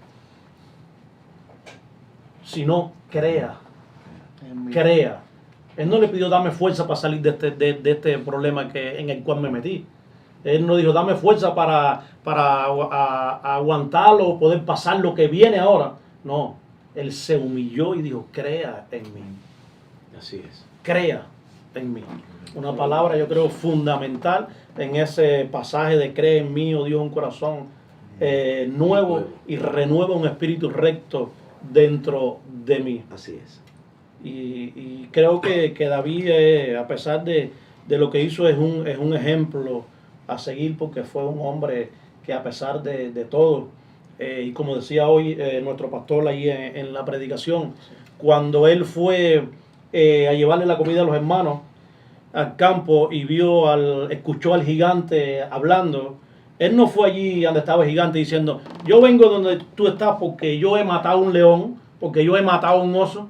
sino crea. Crea. Él no le pidió dame fuerza para salir de este problema en el cual me metí. Él no dijo dame fuerza para aguantarlo o poder pasar lo que viene ahora. No, él se humilló y dijo crea en mí. Así es. Crea en mí. Una palabra yo creo fundamental en ese pasaje de cree en mí, oh Dios, un corazón nuevo y renueva un espíritu recto dentro de mí. Así es. Y creo que David, a pesar de lo que hizo, es un ejemplo a seguir, porque fue un hombre que a pesar de todo, y como decía hoy nuestro pastor ahí en la predicación, cuando él fue a llevarle la comida a los hermanos al campo y escuchó al gigante hablando, él no fue allí donde estaba el gigante diciendo, yo vengo donde tú estás porque yo he matado a un león, porque yo he matado a un oso.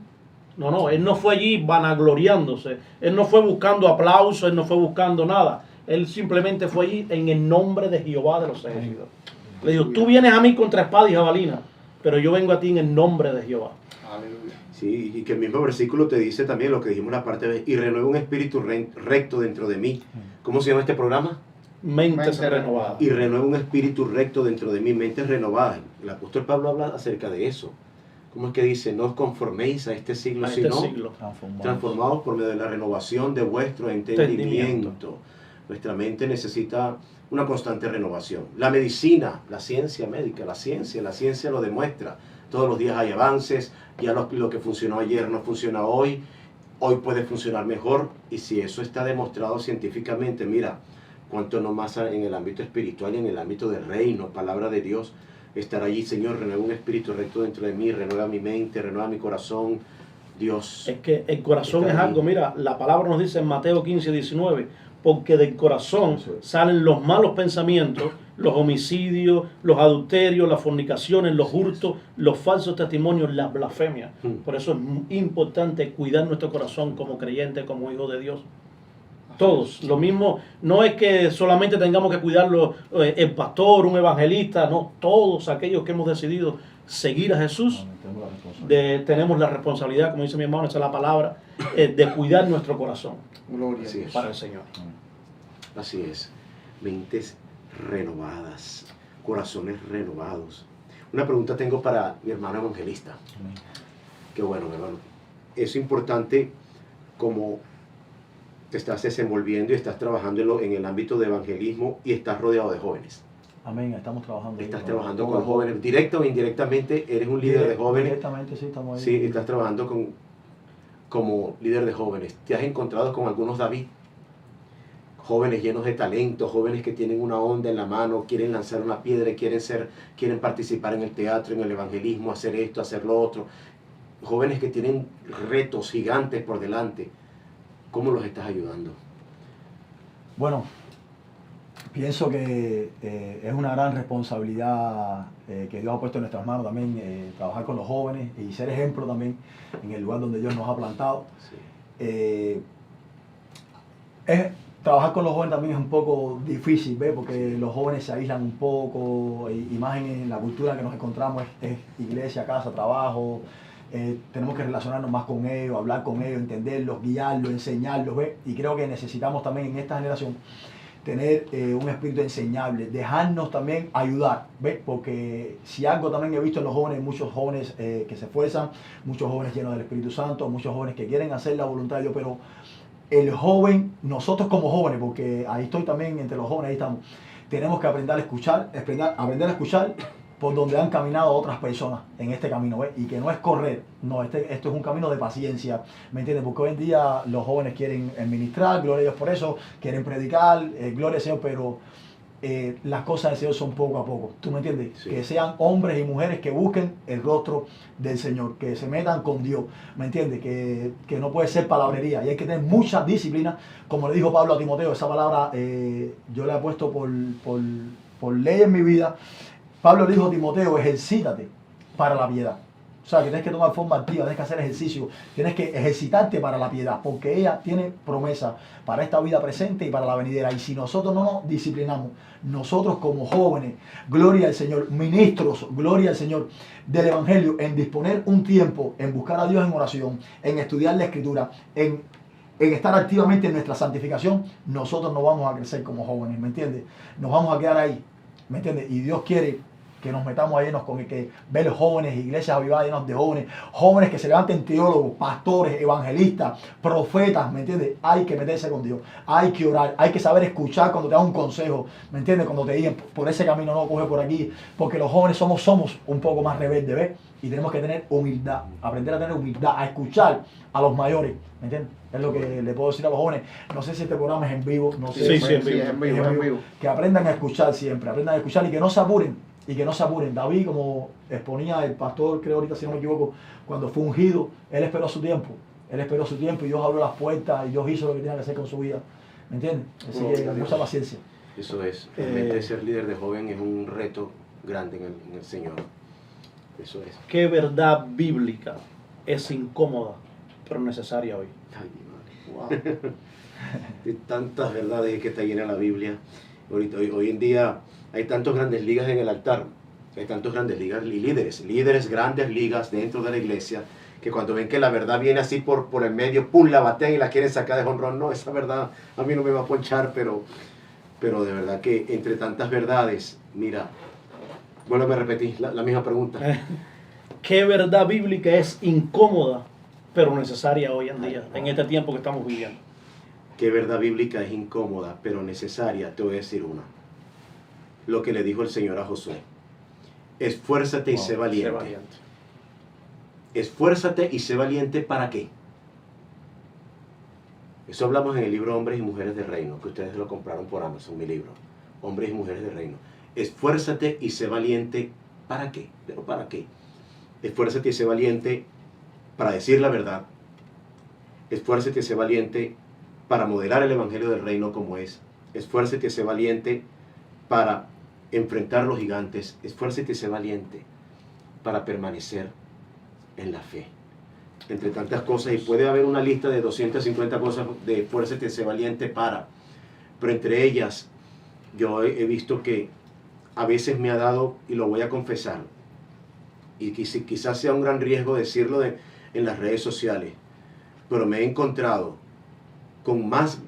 No, él no fue allí vanagloriándose, él no fue buscando aplausos, él no fue buscando nada, él simplemente fue allí en el nombre de Jehová de los ejércitos. Le dijo, tú vienes a mí contra espada y jabalina, pero yo vengo a ti en el nombre de Jehová. Aleluya. Sí, y que el mismo versículo te dice también lo que dijimos en la parte B, y renueva un espíritu recto dentro de mí. ¿Cómo se llama este programa? Mente renovada. Y renueva un espíritu recto dentro de mí, mente renovada. El apóstol Pablo habla acerca de eso. ¿Cómo es que dice? No os conforméis a este siglo, A este sino siglo. transformados por medio de la renovación de vuestro entendimiento. Nuestra mente necesita una constante renovación. La medicina, la ciencia médica, la ciencia lo demuestra. Todos los días hay avances, ya lo que funcionó ayer no funciona hoy puede funcionar mejor, y si eso está demostrado científicamente, mira, cuanto no más en el ámbito espiritual y en el ámbito del reino, palabra de Dios. Estar allí, Señor, renueva un espíritu recto dentro de mí, renueva mi mente, renueva mi corazón. Dios. Es que el corazón es algo, mira, la palabra nos dice en Mateo 15, 19, porque del corazón salen los malos pensamientos, los homicidios, los adulterios, las fornicaciones, los hurtos, los falsos testimonios, las blasfemias. Por eso es importante cuidar nuestro corazón como creyente, como hijo de Dios. Todos, lo mismo, no es que solamente tengamos que cuidarlo el pastor, un evangelista, no, todos aquellos que hemos decidido seguir a Jesús, tenemos la responsabilidad, como dice mi hermano, esa es la palabra, de cuidar nuestro corazón. Gloria para el Señor. Así es, mentes renovadas, corazones renovados. Una pregunta tengo para mi hermano evangelista. Qué bueno, mi hermano. Es importante como te estás desenvolviendo y estás trabajando en el ámbito de evangelismo y estás rodeado de jóvenes. Amén, estamos trabajando. Estás trabajando con jóvenes, directa o indirectamente, eres un líder de jóvenes. Directamente, sí, estamos ahí. Sí, estás trabajando como líder de jóvenes. ¿Te has encontrado con algunos David? Jóvenes llenos de talento, jóvenes que tienen una onda en la mano, quieren lanzar una piedra, quieren participar en el teatro, en el evangelismo, hacer esto, hacer lo otro. Jóvenes que tienen retos gigantes por delante. ¿Cómo los estás ayudando? Bueno, pienso que es una gran responsabilidad que Dios ha puesto en nuestras manos también, trabajar con los jóvenes y ser ejemplo también en el lugar donde Dios nos ha plantado. Sí. Trabajar con los jóvenes también es un poco difícil, ¿ves? Porque los jóvenes se aíslan un poco, y más en la cultura que nos encontramos es iglesia, casa, trabajo. Tenemos que relacionarnos más con ellos, hablar con ellos, entenderlos, guiarlos, enseñarlos, ¿ves? Y creo que necesitamos también en esta generación tener un espíritu enseñable, dejarnos también ayudar, ¿ves? Porque si algo también he visto en los jóvenes, muchos jóvenes que se esfuerzan, muchos jóvenes llenos del Espíritu Santo, muchos jóvenes que quieren hacer la voluntad de Dios, pero el joven, nosotros como jóvenes, porque ahí estoy también entre los jóvenes, ahí estamos, tenemos que aprender a escuchar, aprender a escuchar por donde han caminado otras personas en este camino, ¿ves? Y que no es correr, no, esto es un camino de paciencia, ¿me entiendes? Porque hoy en día los jóvenes quieren ministrar, gloria a Dios por eso, quieren predicar, gloria al Señor, pero las cosas del Señor son poco a poco, ¿tú me entiendes? Sí. Que sean hombres y mujeres que busquen el rostro del Señor, que se metan con Dios, ¿me entiendes? Que no puede ser palabrería y hay que tener mucha disciplina, como le dijo Pablo a Timoteo, esa palabra yo la he puesto por ley en mi vida. Pablo le dijo a Timoteo, ejercítate para la piedad. O sea, que tienes que tomar forma activa, tienes que hacer ejercicio, tienes que ejercitarte para la piedad, porque ella tiene promesa para esta vida presente y para la venidera. Y si nosotros no nos disciplinamos, nosotros como jóvenes, gloria al Señor, ministros, gloria al Señor del Evangelio, en disponer un tiempo, en buscar a Dios en oración, en estudiar la Escritura, en estar activamente en nuestra santificación, nosotros no vamos a crecer como jóvenes, ¿me entiendes? Nos vamos a quedar ahí, ¿me entiendes? Y Dios quiere que nos metamos a llenos con el que ver jóvenes, iglesias avivadas llenas de jóvenes que se levanten teólogos, pastores, evangelistas, profetas, ¿me entiendes? Hay que meterse con Dios, hay que orar, hay que saber escuchar cuando te dan un consejo, ¿me entiendes? Cuando te digan por ese camino no, coge por aquí, porque los jóvenes somos un poco más rebeldes, ¿ves? Y tenemos que tener humildad, aprender a tener humildad, a escuchar a los mayores, ¿me entiendes? Es lo que le puedo decir a los jóvenes. No sé si este programa es en vivo, no sé. Sí, en vivo. Que aprendan a escuchar siempre, aprendan a escuchar y que no se apuren. David, como exponía el pastor, creo ahorita si no me equivoco, cuando fue ungido, él esperó su tiempo. Y Dios abrió las puertas y Dios hizo lo que tenía que hacer con su vida. ¿Me entiendes? Así que mucha paciencia. Eso es. Realmente ser líder de joven es un reto grande en el Señor. Eso es. ¿Qué verdad bíblica es incómoda, pero necesaria hoy? Ay, mi madre. Wow. De tantas verdades que está llena la Biblia. Hoy en día hay tantos grandes ligas en el altar, hay tantos grandes ligas y líderes, grandes ligas dentro de la iglesia, que cuando ven que la verdad viene así por el medio, pum, la batean y la quieren sacar de jonrón. No, esa verdad a mí no me va a ponchar, pero de verdad que entre tantas verdades, mira, vuélveme a repetir la misma pregunta. ¿Qué verdad bíblica es incómoda, pero necesaria hoy en día, en este tiempo que estamos viviendo? ¿Qué verdad bíblica es incómoda, pero necesaria? Te voy a decir una. Lo que le dijo el Señor a Josué. Esfuérzate y sé valiente. Esfuérzate y sé valiente, ¿para qué? Eso hablamos en el libro Hombres y Mujeres de Reino, que ustedes lo compraron por Amazon, mi libro. Hombres y Mujeres de Reino. Esfuérzate y sé valiente. ¿Para qué? ¿Pero para qué? Esfuérzate y sé valiente para decir la verdad. Esfuérzate y sé valiente para modelar el Evangelio del Reino como es. Esfuérzate y sé valiente para enfrentar los gigantes. Esfuérzate y sé valiente para permanecer en la fe. Entre tantas cosas, y puede haber una lista de 250 cosas de esfuérzate y sé valiente para. Pero entre ellas, yo he visto que a veces me ha dado, y lo voy a confesar, y quizás sea un gran riesgo decirlo en las redes sociales, pero me he encontrado con más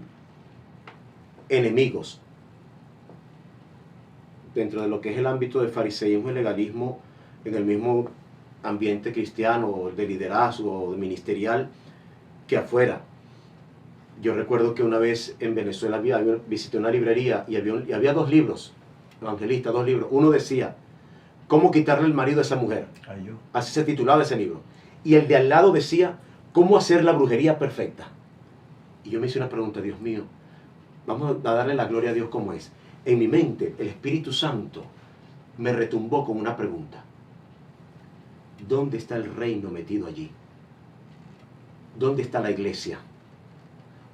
enemigos dentro de lo que es el ámbito del fariseísmo y legalismo en el mismo ambiente cristiano, de liderazgo, ministerial, que afuera. Yo recuerdo que una vez en Venezuela visité una librería y había dos libros, evangelistas, dos libros. Uno decía, ¿cómo quitarle el marido a esa mujer? Así se titulaba ese libro. Y el de al lado decía, ¿cómo hacer la brujería perfecta? Y yo me hice una pregunta, Dios mío, vamos a darle la gloria a Dios como es. En mi mente, el Espíritu Santo me retumbó con una pregunta. ¿Dónde está el reino metido allí? ¿Dónde está la iglesia?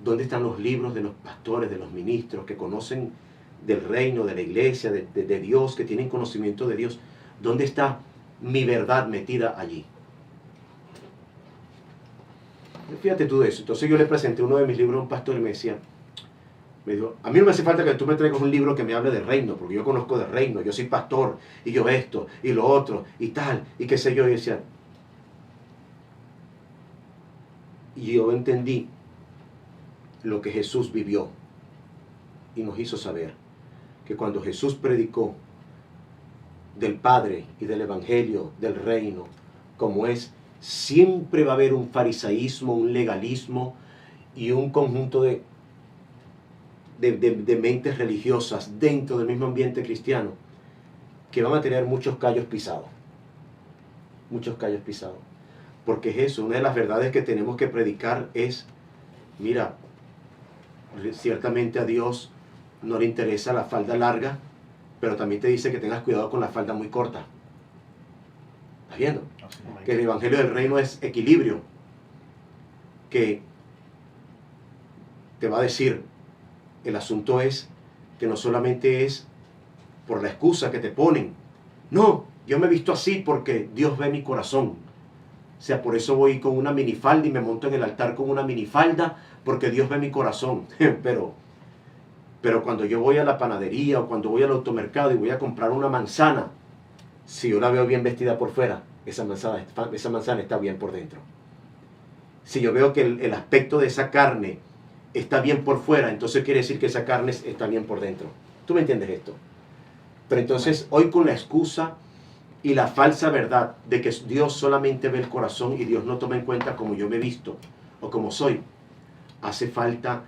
¿Dónde están los libros de los pastores, de los ministros que conocen del reino, de la iglesia, de Dios, que tienen conocimiento de Dios? ¿Dónde está mi verdad metida allí? Fíjate tú de eso. Entonces yo le presenté uno de mis libros a un pastor y me dijo, a mí no me hace falta que tú me traigas un libro que me hable de reino, porque yo conozco de reino, yo soy pastor, y yo esto, y lo otro, y tal, y qué sé yo. Y decía, y yo entendí lo que Jesús vivió, y nos hizo saber que cuando Jesús predicó del Padre y del Evangelio, del reino, como es, siempre va a haber un farisaísmo, un legalismo y un conjunto de mentes religiosas dentro del mismo ambiente cristiano que van a tener muchos callos pisados. Muchos callos pisados. Porque es eso, una de las verdades que tenemos que predicar es, mira, ciertamente a Dios no le interesa la falda larga, pero también te dice que tengas cuidado con la falda muy corta. ¿Estás viendo? Que el Evangelio del Reino es equilibrio, que te va a decir, el asunto es que no solamente es por la excusa que te ponen, no, yo me he visto así porque Dios ve mi corazón, o sea, por eso voy con una minifalda y me monto en el altar con una minifalda porque Dios ve mi corazón, pero cuando yo voy a la panadería o cuando voy al automercado y voy a comprar una manzana, si yo la veo bien vestida por fuera, esa manzana está bien por dentro. Si yo veo que el aspecto de esa carne está bien por fuera, entonces quiere decir que esa carne está bien por dentro. ¿Tú me entiendes esto? Pero entonces hoy con la excusa y la falsa verdad de que Dios solamente ve el corazón y Dios no toma en cuenta como yo me he visto o como soy, hace falta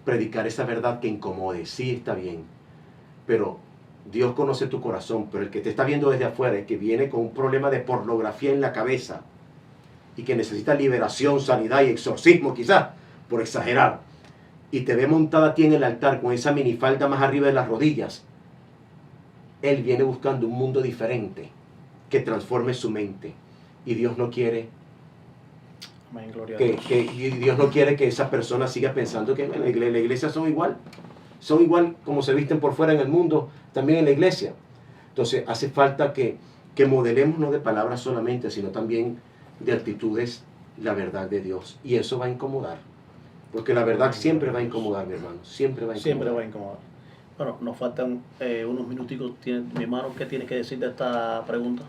predicar esa verdad que incomode. Sí, está bien, pero Dios conoce tu corazón, pero el que te está viendo desde afuera, el que viene con un problema de pornografía en la cabeza y que necesita liberación, sanidad y exorcismo quizás, por exagerar, y te ve montada a ti en el altar con esa minifalda más arriba de las rodillas, él viene buscando un mundo diferente que transforme su mente. Y Dios no quiere Dios no quiere que esa persona siga pensando que en la iglesia son igual como se visten por fuera en el mundo, también en la iglesia. Entonces hace falta que modelemos no de palabras solamente, sino también de actitudes la verdad de Dios. Y eso va a incomodar. Porque la verdad siempre va a incomodar, mi hermano. Siempre va a incomodar. Siempre va a incomodar. Bueno, nos faltan unos minuticos. Mi hermano, ¿qué tiene que decir de esta pregunta?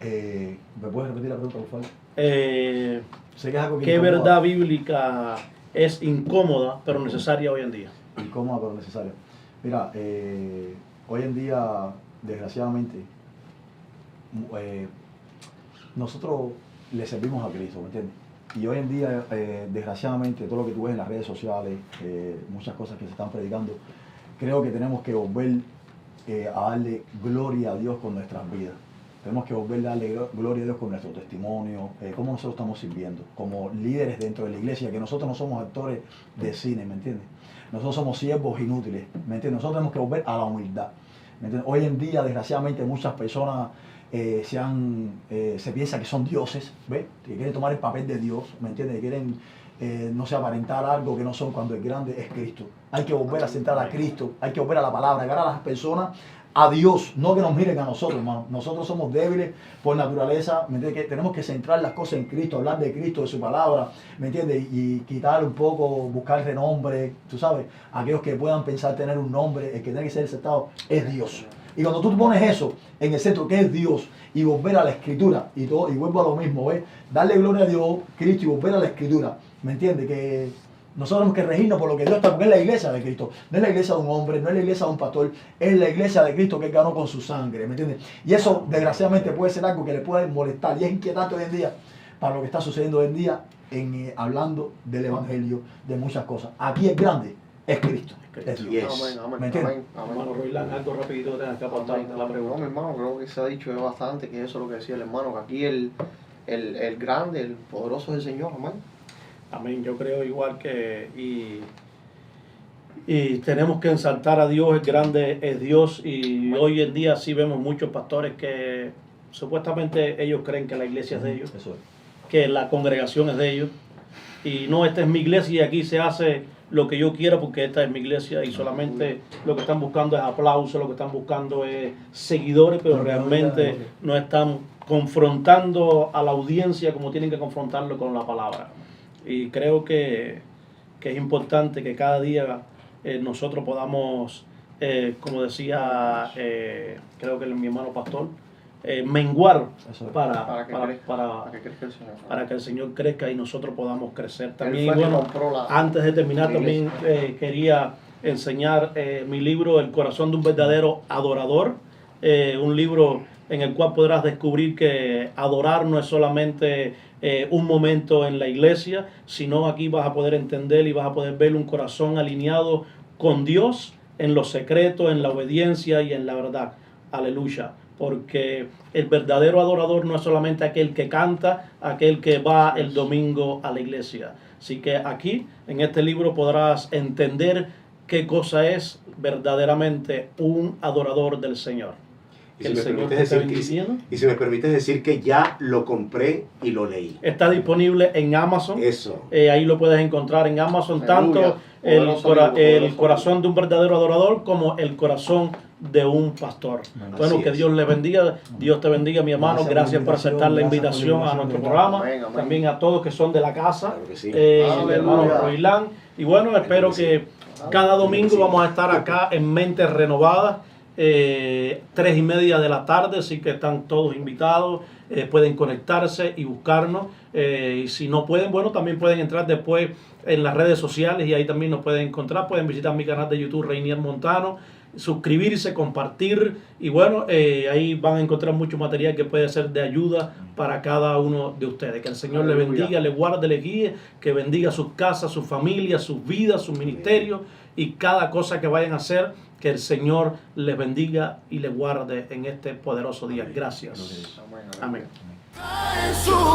¿Me puedes repetir la pregunta, por favor? Sé que es algo que ¿qué incomoda. Verdad bíblica es incómoda pero necesaria hoy en día? Incómoda pero necesaria. Mira, hoy en día, desgraciadamente, nosotros le servimos a Cristo, ¿me entiendes? Y hoy en día, desgraciadamente, todo lo que tú ves en las redes sociales, muchas cosas que se están predicando, creo que tenemos que volver a darle gloria a Dios con nuestras vidas. Tenemos que volver a darle gloria a Dios con nuestro testimonio, cómo nosotros estamos sirviendo, como líderes dentro de la iglesia, que nosotros no somos actores de cine, ¿me entiendes? Nosotros somos siervos inútiles, ¿me entiendes? Nosotros tenemos que volver a la humildad, ¿me entiendes? Hoy en día, desgraciadamente, muchas personas se piensa que son dioses, ¿ves? Que quieren tomar el papel de Dios, ¿me entiendes? Que quieren, no sé, aparentar algo que no son cuando el grande es Cristo. Hay que volver a centrar a Cristo, hay que volver a la palabra, llegar a las personas, a Dios, no que nos miren a nosotros, hermano. Nosotros somos débiles por naturaleza, ¿me entiendes? Que tenemos que centrar las cosas en Cristo, hablar de Cristo, de su palabra, ¿me entiendes? Y quitar un poco, buscar renombre, tú sabes, aquellos que puedan pensar tener un nombre, el que tiene que ser aceptado es Dios. Y cuando tú pones eso en el centro, que es Dios, y volver a la Escritura, y todo, y vuelvo a lo mismo, ¿ves? Darle gloria a Dios, Cristo, y volver a la Escritura, ¿me entiendes? Que nosotros tenemos que regirnos por lo que Dios está, porque es la iglesia de Cristo. No es la iglesia de un hombre, no es la iglesia de un pastor, es la iglesia de Cristo que Él ganó con su sangre, ¿me entiendes? Y eso, desgraciadamente, puede ser algo que le puede molestar, y es inquietante hoy en día, para lo que está sucediendo hoy en día, hablando del Evangelio, de muchas cosas. Aquí el grande es Cristo. Es Dios. Amén, amén, ¿Me entiendes? amén, amén. Hermano Roilán, algo rapidito que tengas que aportar a la No, pregunta. mi hermano, creo que se ha dicho bastante, que eso es lo que decía el hermano, que aquí el grande, el poderoso es el Señor, amén. Amén, yo creo igual que y tenemos que ensaltar a Dios, el grande es Dios, y hoy en día sí vemos muchos pastores que supuestamente ellos creen que la iglesia es de ellos, Eso es. que la congregación es de ellos, y no, esta es mi iglesia y aquí se hace lo que yo quiera porque esta es mi iglesia, y solamente lo que están buscando es aplauso, lo que están buscando es seguidores, pero realmente no están confrontando a la audiencia como tienen que confrontarlo con la palabra. Y creo que es importante que cada día nosotros podamos, como decía, creo que mi hermano pastor, menguar Eso es. Para que crezca el Señor. para que el Señor crezca y nosotros podamos crecer. Él También, fue el que bueno, compró la- antes de terminar, la también quería enseñar mi libro, El corazón de un verdadero adorador, un libro en el cual podrás descubrir que adorar no es solamente un momento en la iglesia, sino aquí vas a poder entender y vas a poder ver un corazón alineado con Dios en lo secreto, en la obediencia y en la verdad. Aleluya. Porque el verdadero adorador no es solamente aquel que canta, aquel que va el domingo a la iglesia. Así que aquí, en este libro, podrás entender qué cosa es verdaderamente un adorador del Señor. Que el Señor te esté bendiciendo. Y si me permites decir que ya lo compré y lo leí. Está disponible en Amazon. Eso. Ahí lo puedes encontrar en Amazon, Aleluya. tanto Poderoso libro, el poderoso corazón de un verdadero adorador como el corazón de un pastor. Amén. Bueno, Así que es. Dios le bendiga, Dios te bendiga, mi hermano. Gracias por aceptar la invitación a nuestro programa. Amén, amén. También a todos que son de la casa, Claro que sí. mi Aleluya. hermano Roilán. Y bueno, espero que sí. que cada domingo vamos a estar acá en Mentes Renovadas, 3:30 de la tarde, así que están todos invitados, pueden conectarse y buscarnos. Y si no pueden, bueno, también pueden entrar después en las redes sociales y ahí también nos pueden encontrar. Pueden visitar mi canal de YouTube, Reinier Montano, suscribirse, compartir, y bueno, ahí van a encontrar mucho material que puede ser de ayuda para cada uno de ustedes. Que el Señor le Aleluya. bendiga, le guarde, le guíe, que bendiga sus casas, sus familias, sus vidas, sus ministerios y cada cosa que vayan a hacer. Que el Señor les bendiga y les guarde en este poderoso día. Gracias. Amén, amén. Amén. Jesús.